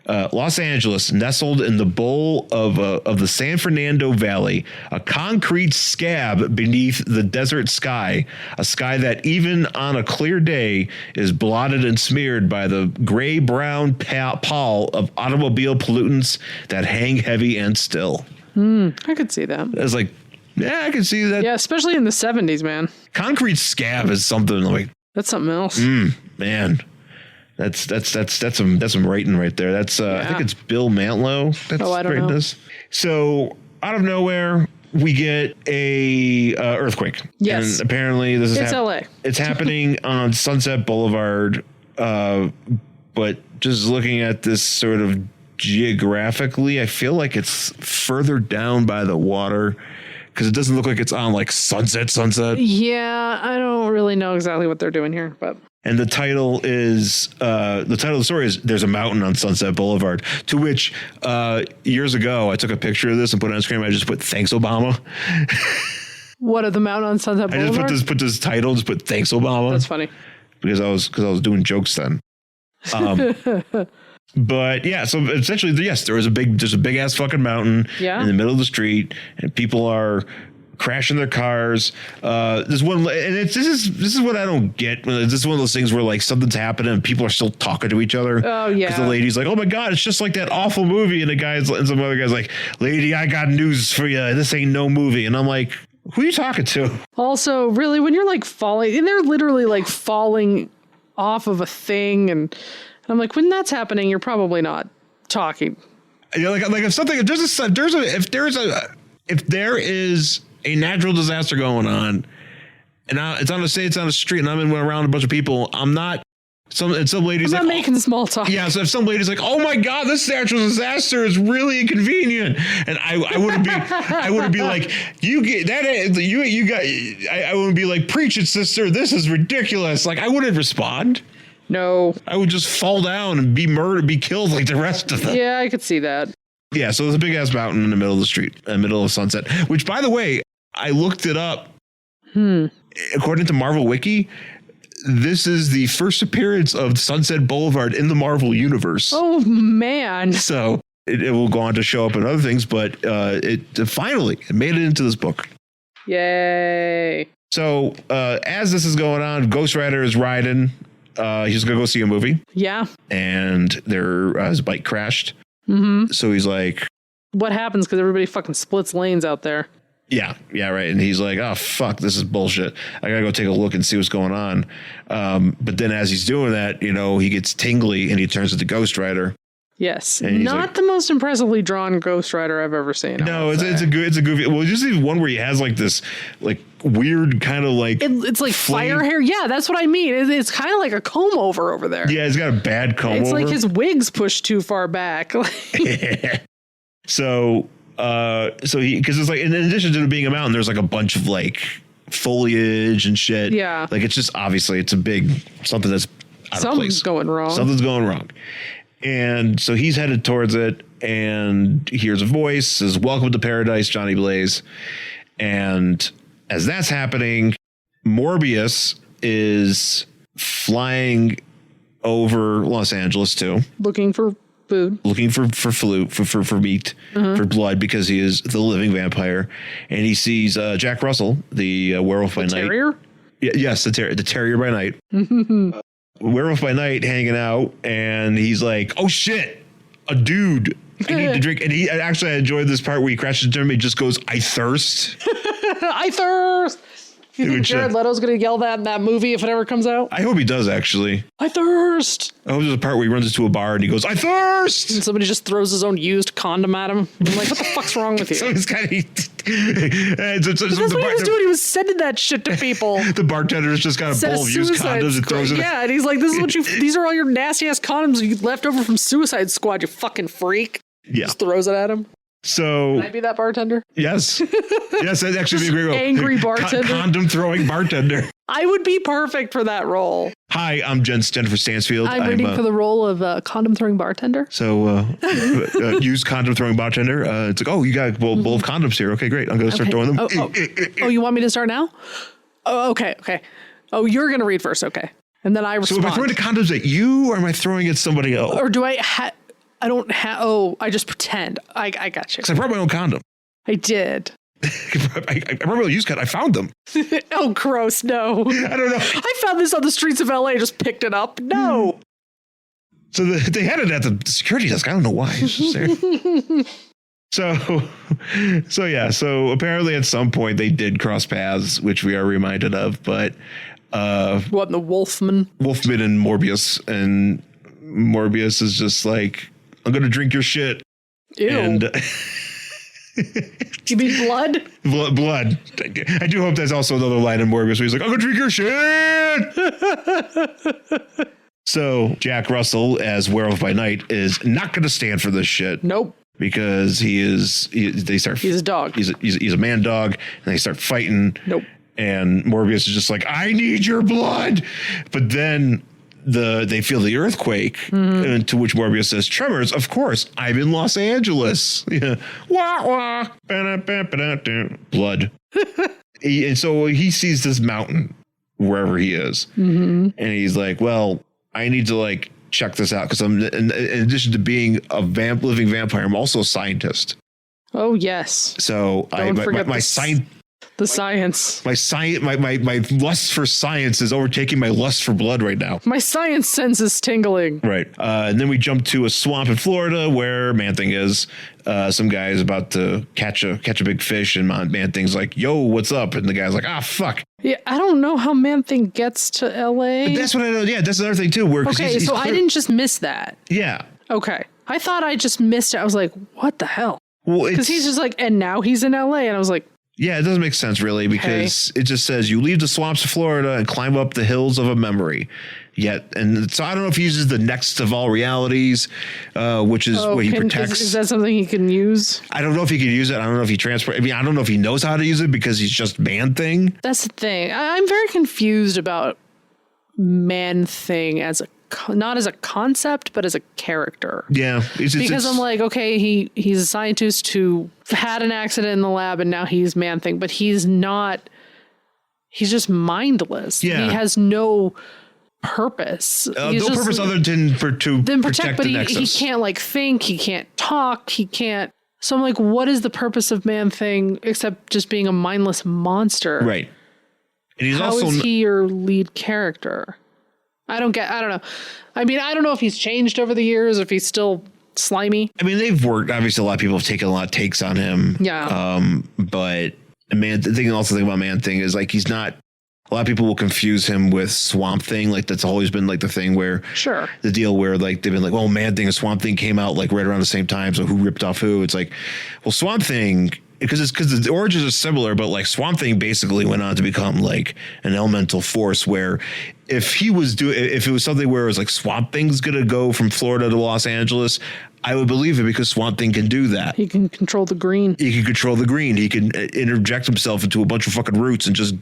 Los Angeles, nestled in the bowl of the San Fernando Valley, a concrete scab beneath the desert sky, a sky that even on a clear day is blotted and smeared by the gray-brown pall of automobile pollutants that hang heavy and still. I could see that. It's like, yeah, I can see that. Yeah, especially in the 70s, man. Concrete scab is something like... That's something else. Man. That's some writing right there. That's I think it's Bill Mantlo that's writing this. So out of nowhere we get a earthquake. Yes, and apparently this is LA. It's happening on Sunset Boulevard. But just looking at this sort of geographically, I feel like it's further down by the water because it doesn't look like it's on like sunset. Yeah, I don't really know exactly what they're doing here, but. And the title is the title of the story is "There's a Mountain on Sunset Boulevard." To which years ago I took a picture of this and put it on screen. I just put "Thanks Obama." What at the mountain on Sunset Boulevard? I just put this title, just put "Thanks Obama." That's funny because I was doing jokes then. But yeah, so essentially, yes, there's a big ass fucking mountain in the middle of the street, and people are crashing their cars. This one, and this is what I don't get. This is one of those things where like something's happening and people are still talking to each other. Oh yeah, because the lady's like, "Oh my god, it's just like that awful movie," and some other guy's like, "Lady, I got news for you. This ain't no movie." And I'm like, "Who are you talking to?" Also, really, when you're like falling, and they're literally like falling off of a thing, and I'm like, when that's happening, you're probably not talking. Yeah, like if there is a natural disaster going on, and it's on a street, and I'm in around a bunch of people, I'm not. Some ladies I'm not making small talk. Yeah, so if some lady's like, "Oh my god, this natural disaster is really inconvenient," and I wouldn't be like, "You get that? You got." I wouldn't be like, "Preach it, sister. This is ridiculous." Like I wouldn't respond. No, I would just fall down and be murdered, be killed like the rest of them. Yeah, I could see that. Yeah, so there's a big ass mountain in the middle of the street, in the middle of Sunset, which, by the way, I looked it up. According to Marvel Wiki, this is the first appearance of Sunset Boulevard in the Marvel universe. Oh, man. So it will go on to show up in other things, but it finally made it into this book. Yay. So as this is going on, Ghost Rider is riding. He's going to go see a movie. Yeah. And his bike crashed. So he's like, what happens? Because everybody fucking splits lanes out there. Yeah, right. And he's like, "Oh fuck, this is bullshit. I gotta go take a look and see what's going on." But then as he's doing that, he gets tingly and he turns into Ghost Rider. Yes, not the most impressively drawn Ghost Rider I've ever seen. No, it's a goofy. Well, just even one where he has like this like weird kind of like it's like flame. Fire hair. Yeah, that's what I mean. It's kind of like a comb over there. Yeah, he's got a bad comb over. It's like his wig's pushed too far back. So because it's like, in addition to it being a mountain, there's like a bunch of like foliage and shit. Yeah. Like it's just, obviously it's a big, something that's out of place. Something's going wrong. And so he's headed towards it and hears a voice, says, "Welcome to paradise, Johnny Blaze." And as that's happening, Morbius is flying over Los Angeles too. Looking for food, looking for meat, for blood, because he is the living vampire, and he sees Jack Russell, the werewolf by night. Terrier? Yes, the terrier by night. Werewolf by night hanging out, and he's like, "Oh shit, a dude. I need to drink." And he actually, I enjoyed this part where he crashes into him. He just goes, "I thirst." I thirst. You think Jared Leto's going to yell that in that movie if it ever comes out? I hope he does, actually. I thirst. I hope there's a part where he runs into a bar and he goes, "I thirst!" And somebody just throws his own used condom at him. I'm like, what the fuck's wrong with you? So he's kind of... That's what he was doing. He was sending that shit to people. The bartender's just got a bowl of used condoms and throws it. Yeah, and he's like, these are all your nasty ass condoms you left over from Suicide Squad, you fucking freak. Yeah. Just throws it at him. So can I be that bartender? Yes. Yes, that'd actually be a great role. Angry bartender. Condom throwing bartender. I would be perfect for that role. Hi, I'm Jennifer Stansfield. I'm reading for the role of condom throwing bartender. So use condom throwing bartender. It's like, "Oh, you got a bowl of condoms here. Okay, great. I'm going to start throwing them." Oh, you want me to start now? Oh, okay. Oh, you're going to read first. Okay. And then I respond. So am I throwing the condoms at you, or am I throwing at somebody else? Or do I I don't have. Oh, I just pretend. I got you. Because I brought my own condom. I did. I brought my own used condom. I found them. Oh, gross. No. I don't know. I found this on the streets of LA. Just picked it up. No. So they had it at the security desk. I don't know why. It's just there. So yeah. So apparently at some point they did cross paths, which we are reminded of. But what, the Wolfman and Morbius, and Morbius is just like, "I'm going to drink your shit." Ew. And you mean blood? Blood. I do hope that's also another line in Morbius where he's like, "I'm going to drink your shit." So Jack Russell as Werewolf by Night is not going to stand for this shit. Nope. because he's a dog. He's a man dog, and they start fighting. Nope. And Morbius is just like, I need your blood. But then they feel the earthquake, and to which Morbius says, tremors, of course, I'm in Los Angeles. Yeah. Wah, wah. Blood. And so he sees this mountain wherever he is. And he's like, well, I need to like check this out, because I'm in addition to being a living vampire, I'm also a scientist. Oh yes. So my science. The science. My lust for science is overtaking my lust for blood right now. My science sense is tingling. Right. And then we jump to a swamp in Florida where Man-Thing is. Some guy is about to catch a big fish, and Man-Thing's like, yo, what's up? And the guy's like, fuck. Yeah, I don't know how Man-Thing gets to LA. But that's what I know. Yeah, that's another thing too. He's I didn't just miss that. Yeah. Okay. I thought I just missed it. I was like, what the hell? Well, because he's just like, and now he's in LA. And I was like, yeah, it doesn't make sense really, because it just says you leave the swamps of Florida and climb up the hills of a memory. And so I don't know if he uses the next of all realities, which is what he protects. Is that something he can use? I don't know if he can use it. I don't know if he transport. I mean, I don't know if he knows how to use it because he's just Man-Thing. That's the thing. I'm very confused about Man-Thing not as a concept, but as a character. Yeah. Because I'm like, okay, he's a scientist who had an accident in the lab and now he's Man-Thing, but he's just mindless. Yeah. He has no purpose. No purpose other than to protect but the Nexus. He can't like think, he can't talk, he can't. So I'm like, what is the purpose of Man-Thing except just being a mindless monster? Right. And How is he your lead character? I don't know. I mean, I don't know if he's changed over the years, if he's still slimy. I mean, they've worked. Obviously, a lot of people have taken a lot of takes on him. Yeah. But the thing about Man-Thing is like he's not. A lot of people will confuse him with Swamp Thing. Like that's always been like the thing where the deal where like they've been like, well, Man-Thing and Swamp Thing came out like right around the same time. So who ripped off who? It's like, well, Swamp Thing. Because the origins are similar, but like Swamp Thing basically went on to become like an elemental force where if it was something where it was like Swamp Thing's going to go from Florida to Los Angeles, I would believe it because Swamp Thing can do that. He can control the green. He can interject himself into a bunch of fucking roots and just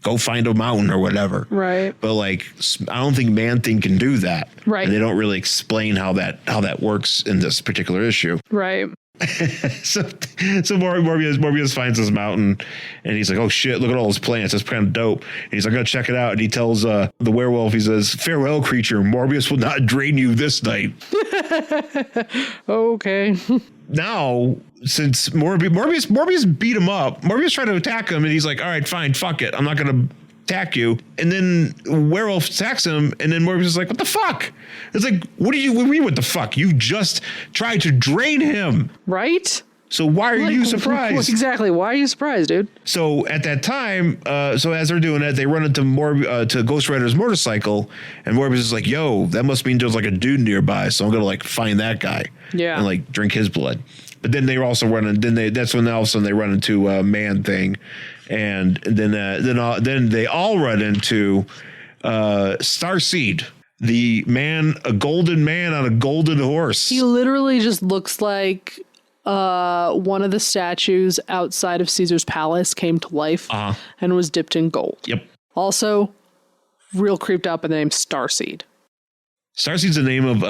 go find a mountain or whatever. Right. But like, I don't think Man-Thing can do that. Right. And they don't really explain how that works in this particular issue. Right. so Morbius finds this mountain and he's like, oh shit, look at all those plants, that's kind of dope. And he's like, I'm gonna check it out. And he tells the werewolf, he says, farewell creature, Morbius will not drain you this night. Okay. Now, since Morbius beat him up, Morbius tried to attack him and he's like, all right, fine, fuck it, I'm not gonna attack you. And then werewolf attacks him and then Morbius is like, what the fuck? It's like, what do you mean what the fuck? You just tried to drain him. Right? So why are you surprised? Exactly. Why are you surprised, dude? So at that time, so as they're doing that, they run into to Ghost Rider's motorcycle, and Morbius is like, yo, that must mean there's like a dude nearby, so I'm gonna like find that guy. Yeah. And like drink his blood. But then they also that's when all of a sudden they run into Man-Thing. And then they all run into Starseed, a golden man on a golden horse. He literally just looks like one of the statues outside of Caesar's palace came to life and was dipped in gold. Yep. Also, real creeped out by the name Starseed. Starseed's the name of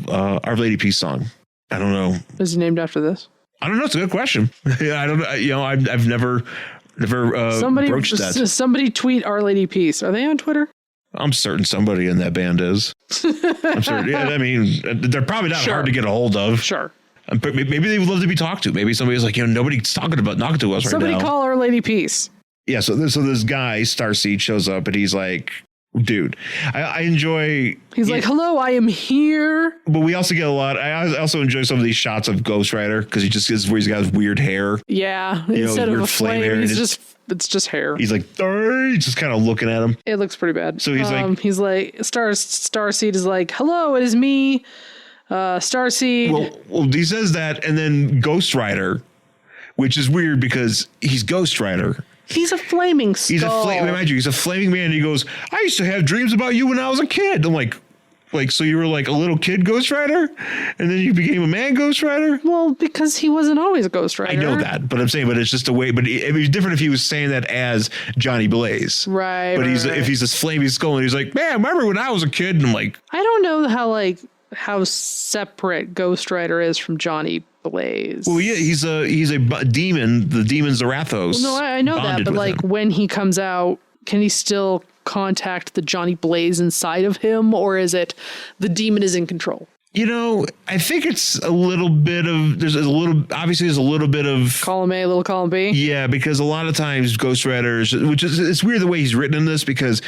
Our Lady Peace song. I don't know. Is he named after this? I don't know. It's a good question. I don't know. You know, I've never broached that. Somebody tweet Our Lady Peace. Are they on Twitter? I'm certain somebody in that band is. I'm certain. Yeah, I mean, they're probably not hard to get a hold of. Sure. Maybe they would love to be talked to. Maybe somebody's like, nobody's knocking to us right now. Somebody call Our Lady Peace. Yeah. So this guy, Starseed, shows up and he's like, dude, I enjoy. He's like, hello, I am here. But we also get a lot. I also enjoy some of these shots of Ghost Rider because he's got his weird hair. Yeah. Instead of a flame, it's just hair. He's like, just kind of looking at him. It looks pretty bad. So he's like, Starseed is like, hello, it is me, Starseed. Well, he says that, and then Ghost Rider, which is weird because he's Ghost Rider. He's a flaming skull. He's a flaming man. He goes, I used to have dreams about you when I was a kid. I'm like, Like, so you were like a little kid Ghost Rider, and then you became a man Ghost Rider? Well, because he wasn't always a Ghost Rider. I know that, but I'm saying, but it's just a way. But it was different if he was saying that as Johnny Blaze, right? But right. if he's this flaming skull, and he's like, man, remember when I was a kid? And I'm like, I don't know how separate Ghost Rider is from Johnny Blaze. well, yeah, he's a demon. The demon Zarathos. No, I know that, but like when he comes out, can he still contact the Johnny Blaze inside of him, or is it the demon is in control? You know, I think it's a little bit of, there's a little bit of Column A, little column B. Yeah, because a lot of times Ghost Riders, which is, it's weird the way he's written in this, because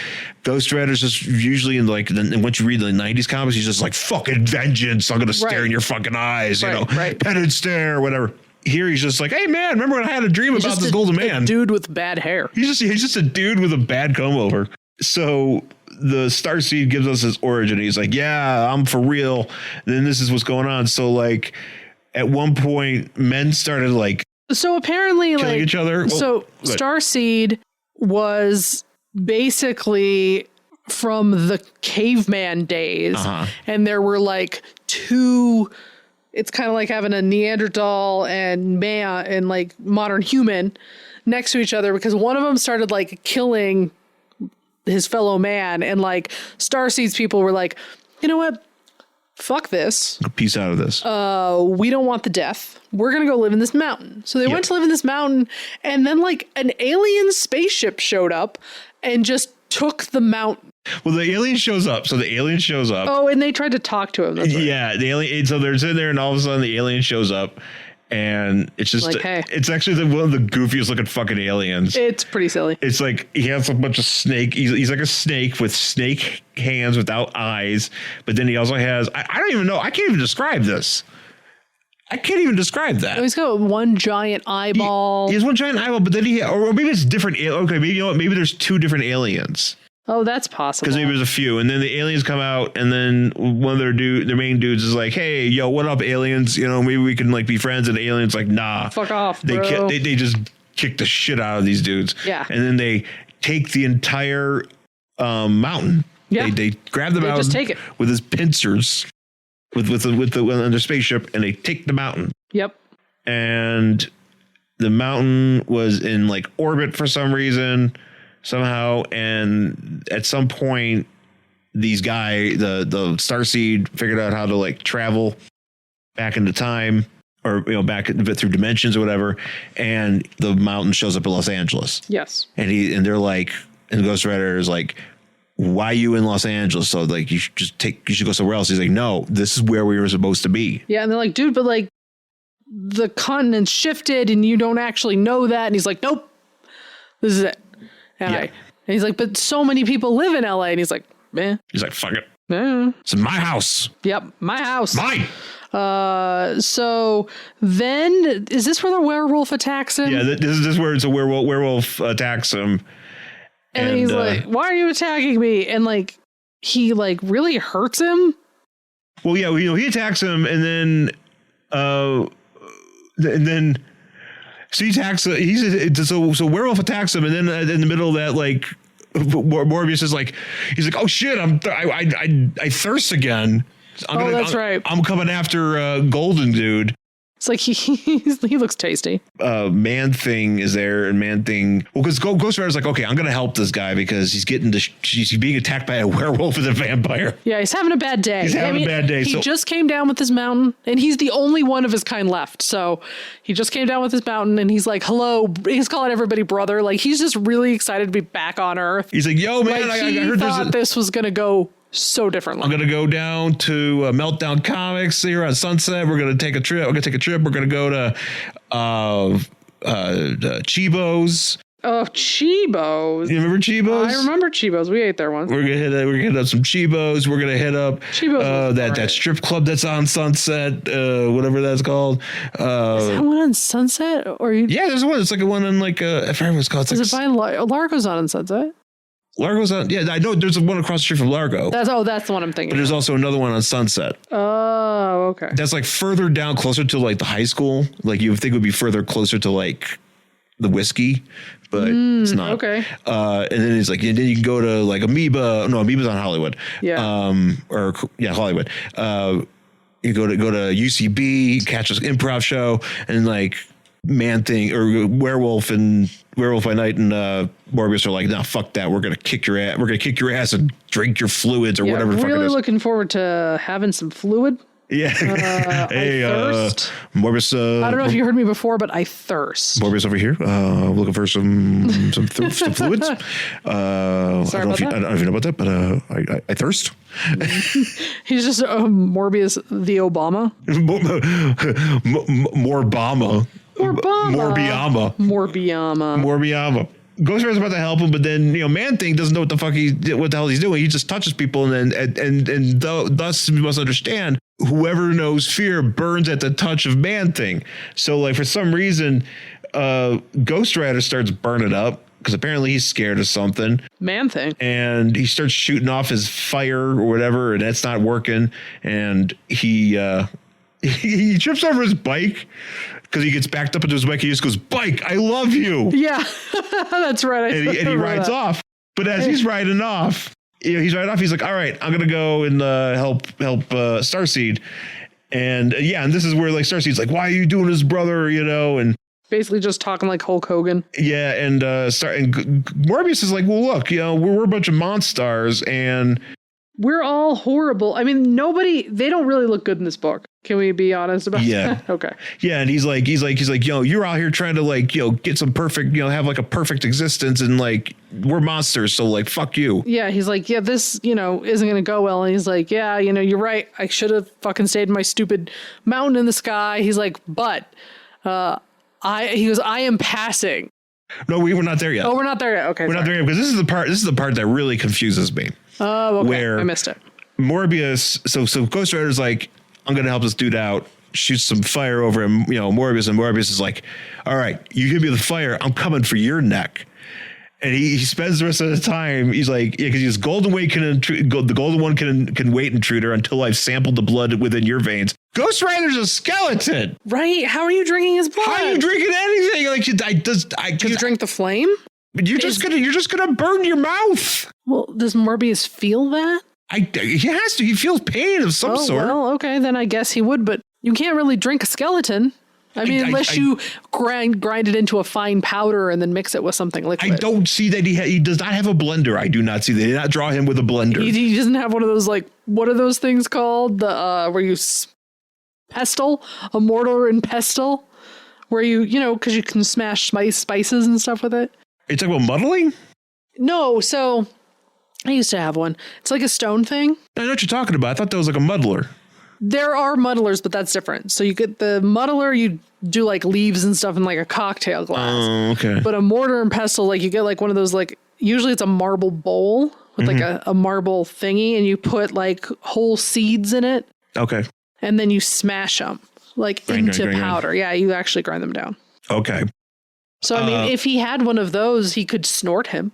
Ghost Riders is usually in like, and once you read the 90s comics, he's just like, fucking vengeance. I'm going to stare in your fucking eyes, you know, pen and stare, whatever. Here he's just like, hey man, remember when I had a dream about this golden man? Dude with bad hair. He's just a dude with a bad comb over. So the Starseed gives us his origin. He's like, yeah, I'm for real. And then this is what's going on. So like at one point men started like, so apparently killing like each other. So Starseed was basically from the caveman days. And there were like two, it's kind of like having a Neanderthal and man and like modern human next to each other, because one of them started like killing his fellow man, and like Starseed's people were like, you know what? Fuck this. Peace out of this. We don't want the death. We're going to go live in this mountain. So they went to live in this mountain, and then like an alien spaceship showed up and just took the mountain. Well, the alien shows up. So the alien shows up. Oh, and they tried to talk to him. That's right. Yeah, the alien. So they're sitting there, and all of a sudden the alien shows up, and it's just like, hey. It's actually one of the goofiest looking fucking aliens. It's pretty silly. It's like he has a bunch of snake. He's like a snake with snake hands without eyes, but then he also has. I don't even know. I can't even describe this. I can't even describe that. He's got one giant eyeball. He has one giant eyeball, but then or maybe it's different. Okay, maybe you know what? Maybe there's two different aliens. Oh, that's possible. Because maybe there's a few, and then the aliens come out, and then one of their main dudes is like, "Hey, yo, what up, aliens? You know, maybe we can like be friends." And the aliens like, "Nah, fuck off, bro." They just kick the shit out of these dudes. Yeah, and then they take the entire mountain. Yeah, they grab the mountain, just take it with his pincers, with on their spaceship, and they take the mountain. Yep, and the mountain was in like orbit for some reason. Somehow, and at some point, these the Starseed figured out how to like travel back into time, or you know, back through dimensions or whatever, and the mountain shows up in Los Angeles. Yes, and they're like, and Ghost Rider is like, "Why you in Los Angeles? So like, you should go somewhere else." He's like, "No, this is where we were supposed to be." Yeah, and they're like, "Dude, but like, the continent shifted, and you don't actually know that." And he's like, "Nope, this is it." And he's like, but so many people live in LA. And he's like, man. He's like, fuck it. It's my house. Yep, my house. Mine. So then, is this where the werewolf attacks him? Yeah, this is where it's a werewolf attacks him. And he's like, why are you attacking me? And like, he like really hurts him. Well, yeah, you know, he attacks him, and then so he attacks. So werewolf attacks him, and then in the middle of that, like Morbius is like, he's like, oh shit, I thirst again. That's right. I'm coming after Golden Dude. It's like he looks tasty. Man Thing is there, and Man Thing. Well, because Ghost Rider's like, okay, I'm gonna help this guy because he's being attacked by a werewolf and a vampire. Yeah, he's having a bad day. He's having a bad day. He just came down with his mountain, and he's the only one of his kind left. So he just came down with his mountain, and he's like, hello. He's calling everybody brother. Like, he's just really excited to be back on Earth. He's like, yo, man, like, I heard this was gonna go so differently. I'm gonna go down to Meltdown Comics here on Sunset. We're gonna take a trip. We're gonna go to Chibo's. Oh, Chibo's! You remember Chibo's? I remember Chibo's. We ate there once. We're gonna hit up some Chibo's. We're gonna hit up Chibo's that strip club that's on Sunset, whatever that's called. Is that one on Sunset? Yeah, there's one. It's like a one on like I forget what it's called. Is it by Largo's on Sunset? Largo's on. Yeah, I know there's one across the street from Largo. That's the one I'm thinking. But there's also another one on Sunset. Oh, okay. That's like further down, closer to like the high school. Like you would think it would be further closer to like the whiskey, but it's not. Okay. And then he's like, and then you can go to like Amoeba. No, Amoeba's on Hollywood. Yeah. Hollywood. You go to UCB, catch this improv show, and like Man-Thing or Werewolf by Night and Morbius are like, no, fuck that. We're gonna kick your ass. We're gonna kick your ass and drink your fluids or whatever the fuck it is. Really looking forward to having some fluid. Yeah. Hey, I thirst. Morbius. I don't know if you heard me before, but I thirst. Morbius over here. Looking for some fluids. Sorry I don't know if you know about that, but I thirst. He's just Morbius the Obama. Morbiama. Ghost Rider's about to help him, but then Man-Thing doesn't know what the hell he's doing. He just touches people, and thus we must understand whoever knows fear burns at the touch of Man-Thing. So like for some reason, Ghost Rider starts burning up because apparently he's scared of something. Man-Thing. And he starts shooting off his fire or whatever, and that's not working. And he trips over his bike. Because he gets backed up into his bike, he just goes, "Bike, I love you." Yeah, that's right. And he rides off. But as he's riding off, he's like, "All right, I'm gonna go and help Starseed." And and this is where like Starseed's like, "Why are you doing this, brother?" And basically just talking like Hulk Hogan. Yeah, and Morbius is like, "Well, look, we're a bunch of monsters, and we're all horrible. I mean, they don't really look good in this book. Can we be honest about that? Okay. Yeah. And he's like, you're out here trying to like, get some perfect, have like a perfect existence. And like, we're monsters. So like, fuck you. Yeah. He's like, yeah, this, isn't going to go well. And he's like, yeah, you're right. I should have fucking stayed in my stupid mountain in the sky. He's like, but, I am passing. No, we're not there yet. Oh, we're not there yet. Okay. We're not there yet because this is the part that really confuses me. Oh, okay. Where I missed it. Morbius. So Ghost Rider's like, I'm going to help this dude out, shoots some fire over him, Morbius. And Morbius is like, all right, you give me the fire. I'm coming for your neck. And he spends the rest of the time. He's like, because he's golden weight the golden one can wait intruder until I've sampled the blood within your veins. Ghost Rider's a skeleton. Right. How are you drinking his blood? How are you drinking anything? Like, do you drink the flame? You're just gonna burn your mouth. Well, does Morbius feel that? He has to. He feels pain of some sort. Well, okay, then I guess he would. But you can't really drink a skeleton. I mean, unless you grind it into a fine powder and then mix it with something liquid. I don't see that he does not have a blender. I do not see that. They did not draw him with a blender. He doesn't have one of those, like, what are those things called? The where you pestle, a mortar and pestle, where because you can smash spices and stuff with it. Are you talking about muddling? No, so I used to have one. It's like a stone thing. I know what you're talking about. I thought that was like a muddler. There are muddlers, but that's different. So you get the muddler, you do like leaves and stuff in like a cocktail glass. Oh, okay. But a mortar and pestle, like you get like one of those, like usually it's a marble bowl with like a marble thingy, and you put like whole seeds in it. Okay. And then you smash them like into powder. Yeah, you actually grind them down. Okay. So I mean, if he had one of those, he could snort him.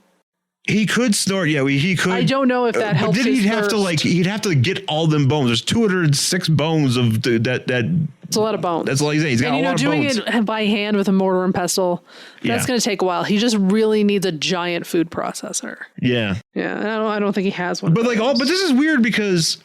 He could snort. Yeah, he could. I don't know if that helps. But then he'd have to get all them bones. There's 206 bones of that. It's a lot of bones. That's all he's saying. He's got a lot of bones. Doing it by hand with a mortar and pestle, that's going to take a while. He just really needs a giant food processor. Yeah. Yeah. I don't think he has one. But but this is weird because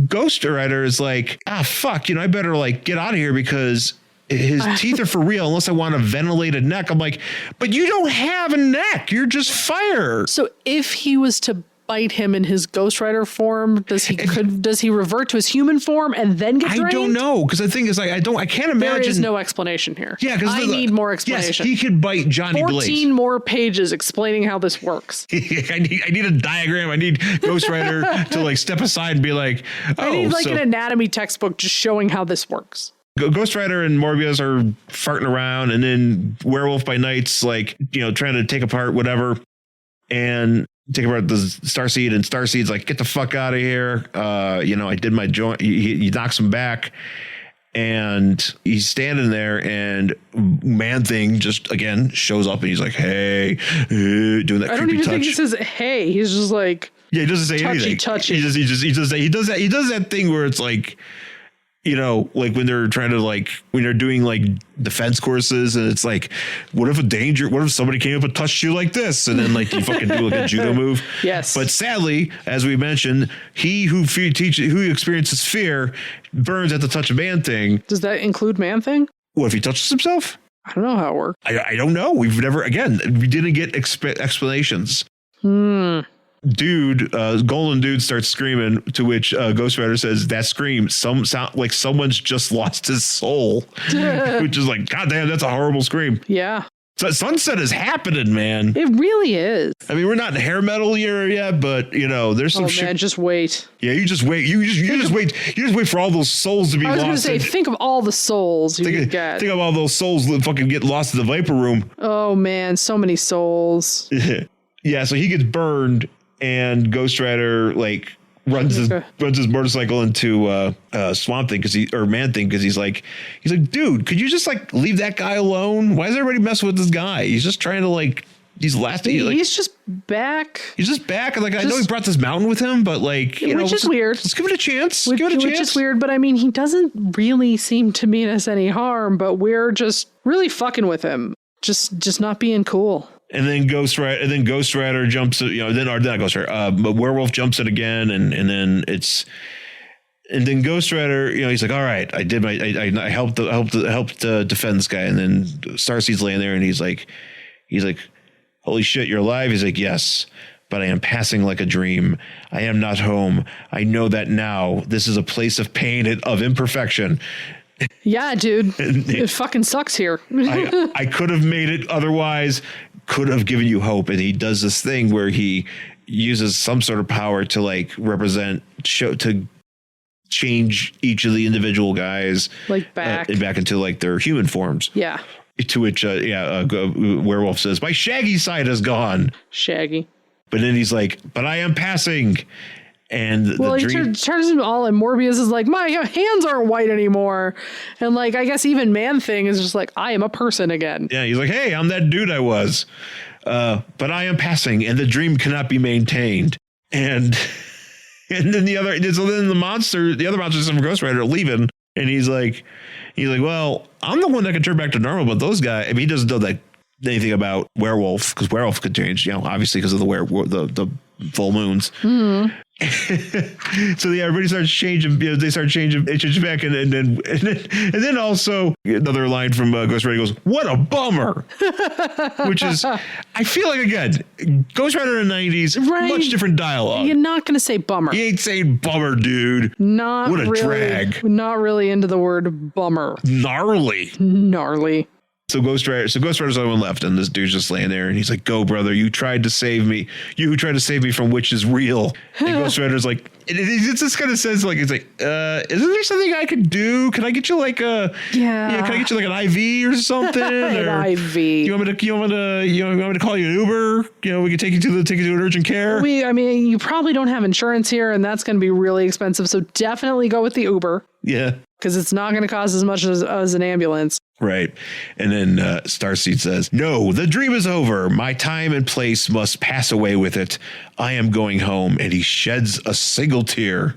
Ghost Rider is like, fuck, I better like get out of here because his teeth are for real unless I want a ventilated neck. I'm like, but you don't have a neck. You're just fire. So if he was to bite him in his Ghost Rider form, does he revert to his human form and then get drained? I don't know, because the thing is, like, I can't imagine. There is no explanation here. Yeah, because I need more explanation. Yes, he could bite Johnny 14 Blaze. more pages explaining how this works. I need a diagram. I need Ghost Rider to like step aside and be like, I need like an anatomy textbook just showing how this works. Ghost Rider and Morbius are farting around, and then Werewolf by Night's like, trying to take apart whatever, and take apart the Starseed, and Starseed's like, get the fuck out of here. I did my joint. He knocks him back, and he's standing there, and Man-Thing just again shows up, and he's like, hey, doing that creepy touch. I don't even think he says hey. He's just like, yeah, he doesn't say anything. Touchy. He does that thing where it's like, you know, like when they're trying to when they're doing like defense courses and it's like, what if somebody came up and touched you like this? And then like you fucking do like a judo move. Yes. But sadly, as we mentioned, he who experiences fear burns at the touch of Man-Thing. Does that include Man-Thing? What if he touches himself? I don't know how it works. I don't know. We didn't get explanations. Dude, Golden Dude starts screaming, to which Ghost Rider says, that scream sound like someone's just lost his soul. Which is like, God damn, that's a horrible scream. Yeah. So Sunset is happening, man. It really is. I mean, we're not in hair metal era yet, but you know, there's some shit. Man, just wait. Yeah, you just wait. You just wait for all those souls to be lost. I was going to say, think of all the souls you get. Think of all those souls that fucking get lost in the Viper Room. Oh man, so many souls. Yeah, so he gets burned, and Ghost Rider like runs his motorcycle into Swamp Thing Man-Thing because he's like, dude, could you just like leave that guy alone? Why is everybody messing with this guy? He's just trying to like. He's just back. He's just back. Like, I know he brought this mountain with him, but like, which is weird. Let's give it a chance. Which is weird, but I mean, he doesn't really seem to mean us any harm, but we're just really fucking with him. Just not being cool. And then Ghost Rider jumps, but Werewolf jumps it again. And then Ghost Rider, you know, he's like, all right, I helped defend this guy. And then Starseed's laying there and he's like, holy shit, you're alive. He's like, yes, but I am passing like a dream. I am not home. I know that now. This is a place of pain and of imperfection. Yeah, dude, it fucking sucks here. I could have made it otherwise, could have given you hope. And he does this thing where he uses some sort of power to like to change each of the individual guys like back into like their human forms. Yeah. To which, Werewolf says, my shaggy side is gone. Shaggy. But then he's like, but I am passing. And he turns him all, and Morbius is like, my hands aren't white anymore. And like, I guess even Man-Thing is just like, I am a person again. Yeah, he's like, hey, I'm that dude I was. But I am passing, and the dream cannot be maintained. And then the other monsters from Ghost Rider are leaving, and he's like, well, I'm the one that can turn back to normal, but those guys, I mean, he doesn't know anything about Werewolf, because Werewolf could change, you know, obviously because of the full moons. Mm-hmm. So yeah, everybody starts changing. You know, they start changing back, and then also another line from Ghost Rider goes, "What a bummer," which is, I feel like again, Ghost Rider in the '90s, much different dialogue. You're not gonna say bummer. You ain't saying bummer, dude. What a drag. Not really into the word bummer. Gnarly. So Ghost Rider's the only one left, and this dude's just laying there, and he's like, "Go, brother! You tried to save me. You who tried to save me from which is real." And Ghost Rider's like, it's this kind of sense, like it's like, isn't there something I could do? Can I get you like can I get you like an IV or something? An IV. You want me to call you an Uber? You know, we can take you to an urgent care. I mean, you probably don't have insurance here, and that's going to be really expensive. So definitely go with the Uber. Yeah. Because it's not going to cost as much as an ambulance. Right. And then Starseed says, no, the dream is over. My time and place must pass away with it. I am going home. And he sheds a single tear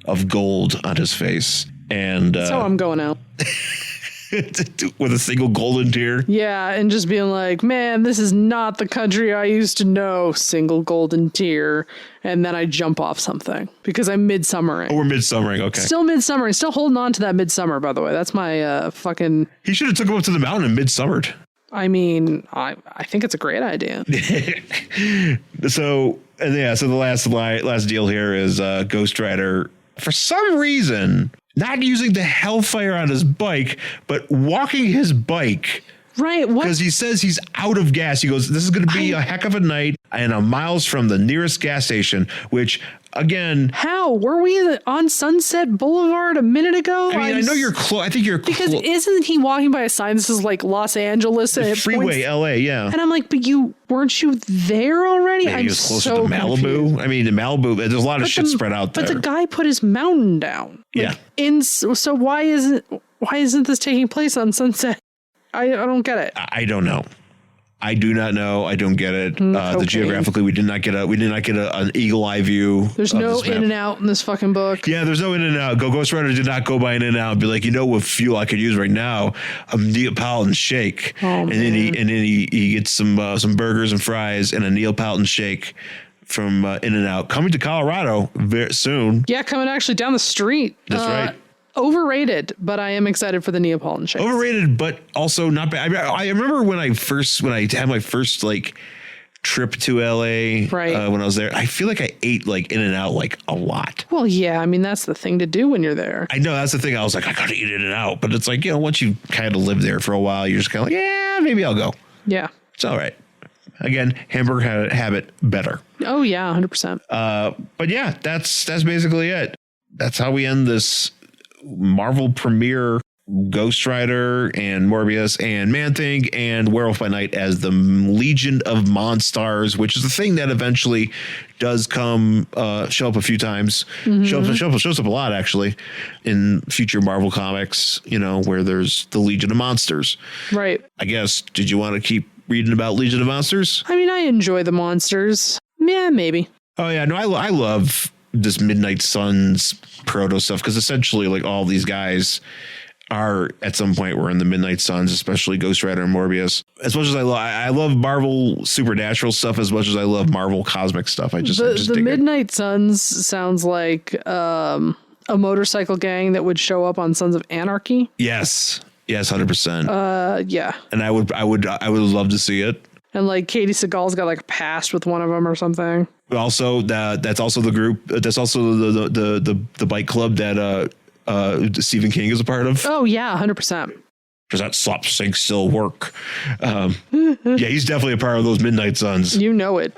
of gold on his face. And so I'm going out. With a single golden tear. Yeah, and just being like, man, this is not the country I used to know. Single golden tear. And then I jump off something because I'm midsummering. Oh, we're midsummering. Okay. Still midsummering. Still holding on to that midsummer, by the way. That's my fucking... He should have took him up to the mountain and midsummered. I mean, I think it's a great idea. So the last deal here is Ghost Rider, for some reason, not using the Hellfire on his bike, but walking his bike. Right. Because he says he's out of gas. He goes, this is going to be a heck of a night, and I'm miles from the nearest gas station, which, again... How? Were we on Sunset Boulevard a minute ago? I mean, I know you're close. I think you're close. Because isn't he walking by a sign that says, like, Los Angeles? Freeway, L.A., yeah. And I'm like, but weren't you there already? Maybe he was closer to Malibu. Confused. I mean, in Malibu, there's a lot of shit spread out there. But the guy put his mountain down. Like, yeah. So why isn't this taking place on Sunset? I don't get it. I don't know. I do not know. I don't get it. The geographically, we did not get an eagle eye view. There's no in and out in this fucking book. Yeah, there's no in and out. Ghost Rider did not go by in and out and be like, what fuel I could use right now? A Neapolitan shake. And then he gets some burgers and fries and a Neapolitan shake from In and Out, coming to Colorado very soon. Yeah, coming actually down the street. That's right. Overrated, but I am excited for the Neapolitan shakes. Overrated, but also not bad. I remember when I had my first like trip to LA, right. When I was there, I feel like I ate like In and Out like a lot. Well, yeah, I mean, that's the thing to do when you're there. I know, that's the thing. I was like, I gotta eat In and Out, but it's like, once you kind of live there for a while, you're just kind of like, yeah, maybe I'll go. Yeah. It's all right. Again, hamburger habit better. Oh yeah, 100%. But yeah, that's basically it. That's how we end this Marvel premiere. Ghost Rider and Morbius and Man-Thing and Werewolf by Night as the Legion of Monstars, which is the thing that eventually does come show up a few times. Shows up a lot actually in future Marvel comics, where there's the Legion of Monsters. Right. I guess, did you want to keep reading about Legion of Monsters? I mean, I enjoy the monsters. Yeah, maybe. Oh yeah, no, I love this Midnight Suns proto stuff, because essentially like all these guys are at some point were in the Midnight Suns, especially Ghost Rider and Morbius. As much as I love Marvel supernatural stuff as much as I love Marvel cosmic stuff. I just the Midnight Suns sounds like a motorcycle gang that would show up on Sons of Anarchy. Yes, 100%. Yeah. And I would love to see it. And like Katie Seagal's got like a past with one of them or something. Also, that's also the group. That's also the bike club that Stephen King is a part of. Oh yeah, 100%. Does that slop sink still work? Yeah, he's definitely a part of those Midnight Suns. You know it.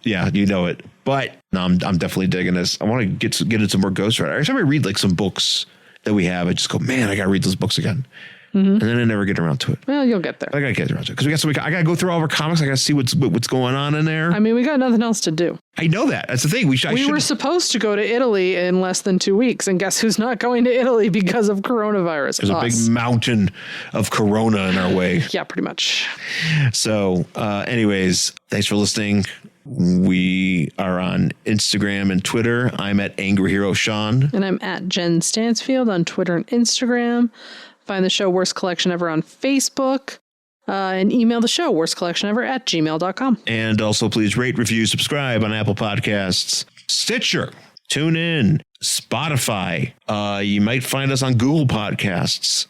Yeah, you know it. But no, I'm definitely digging this. I want to get into more Ghost Rider. Every time I read like some books that we have, I just go, man, I gotta read those books again. And then I never get around to it. Well, you'll get there. I gotta get around to it because I gotta go through all of our comics. I gotta see what's going on in there. I mean, we got nothing else to do. I know that. That's the thing. We were supposed to go to Italy in less than 2 weeks, and guess who's not going to Italy because of coronavirus? There's a big mountain of corona in our way. Yeah, pretty much. So, anyways, thanks for listening. We are on Instagram and Twitter. I'm at Angry Hero Sean. And I'm at Jen Stansfield on Twitter and Instagram. Find the show Worst Collection Ever on Facebook. And email the show worstcollectionever@gmail.com. And also please rate, review, subscribe on Apple Podcasts, Stitcher, TuneIn, Spotify. You might find us on Google Podcasts.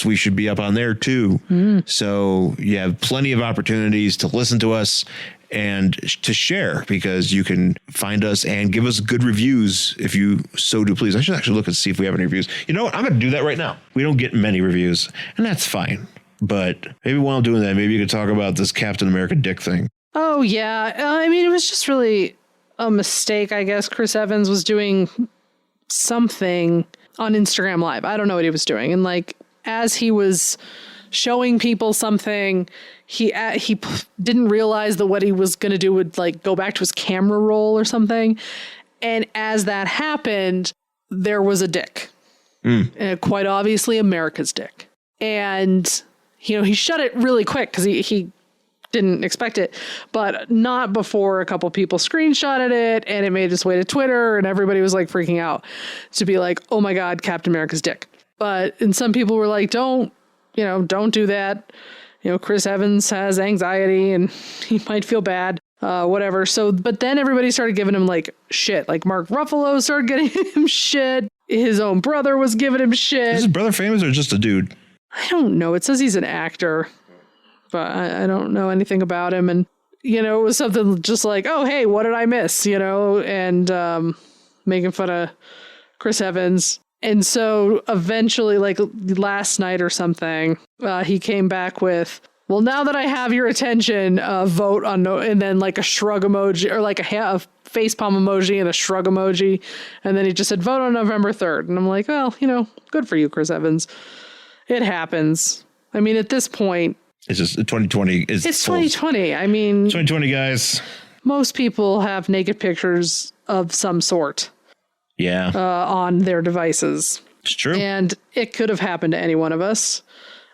We should be up on there too. So you have plenty of opportunities to listen to us and to share, because you can find us and give us good reviews if you so do please. I should actually look and see if we have any reviews. You know what? I'm going to do that right now. We don't get many reviews, and that's fine. But maybe while I'm doing that, maybe you could talk about this Captain America dick thing. Oh, yeah. I mean, it was just really a mistake, I guess. Chris Evans was doing something on Instagram Live. I don't know what he was doing. And like, as he was showing people something, he didn't realize that what he was going to do would like go back to his camera roll or something. And as that happened, there was a dick. Quite obviously America's dick. And, he shut it really quick because he didn't expect it, but not before a couple people screenshotted it and it made its way to Twitter and everybody was like freaking out to be like, oh my God, Captain America's dick. And some people were like, don't do that. Chris Evans has anxiety and he might feel bad, whatever. So, but then everybody started giving him like shit. Like Mark Ruffalo started getting him shit. His own brother was giving him shit. Is his brother famous or just a dude? I don't know. It says he's an actor, but I don't know anything about him. And, it was something just like, oh, hey, what did I miss? And making fun of Chris Evans. And so eventually, like last night or something, he came back with, well, now that I have your attention, vote on no, and then like a shrug emoji or like a facepalm emoji and a shrug emoji. And then he just said, vote on November 3rd. And I'm like, well, good for you, Chris Evans. It happens. I mean, at this point, it's just 2020. It's 2020. I mean, 2020, guys. Most people have naked pictures of some sort. Yeah. On their devices. It's true. And it could have happened to any one of us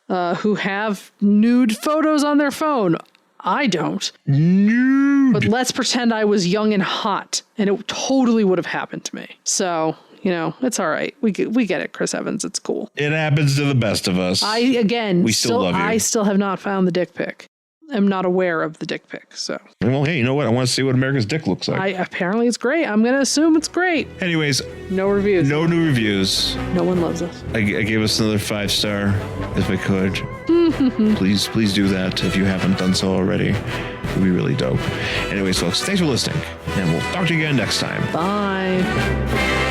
who have nude photos on their phone. I don't. Nude. But let's pretend I was young and hot, and it totally would have happened to me. So, it's all right. We get it, Chris Evans. It's cool. It happens to the best of us. We still love you. I still have not found the dick pic. I'm not aware of the dick pic, so. Well, hey, you know what? I want to see what America's dick looks like. Apparently it's great. I'm going to assume it's great. Anyways. No reviews. No new reviews. No one loves us. I gave us another 5-star if I could. Please do that if you haven't done so already. It would be really dope. Anyways, folks, thanks for listening. And we'll talk to you again next time. Bye.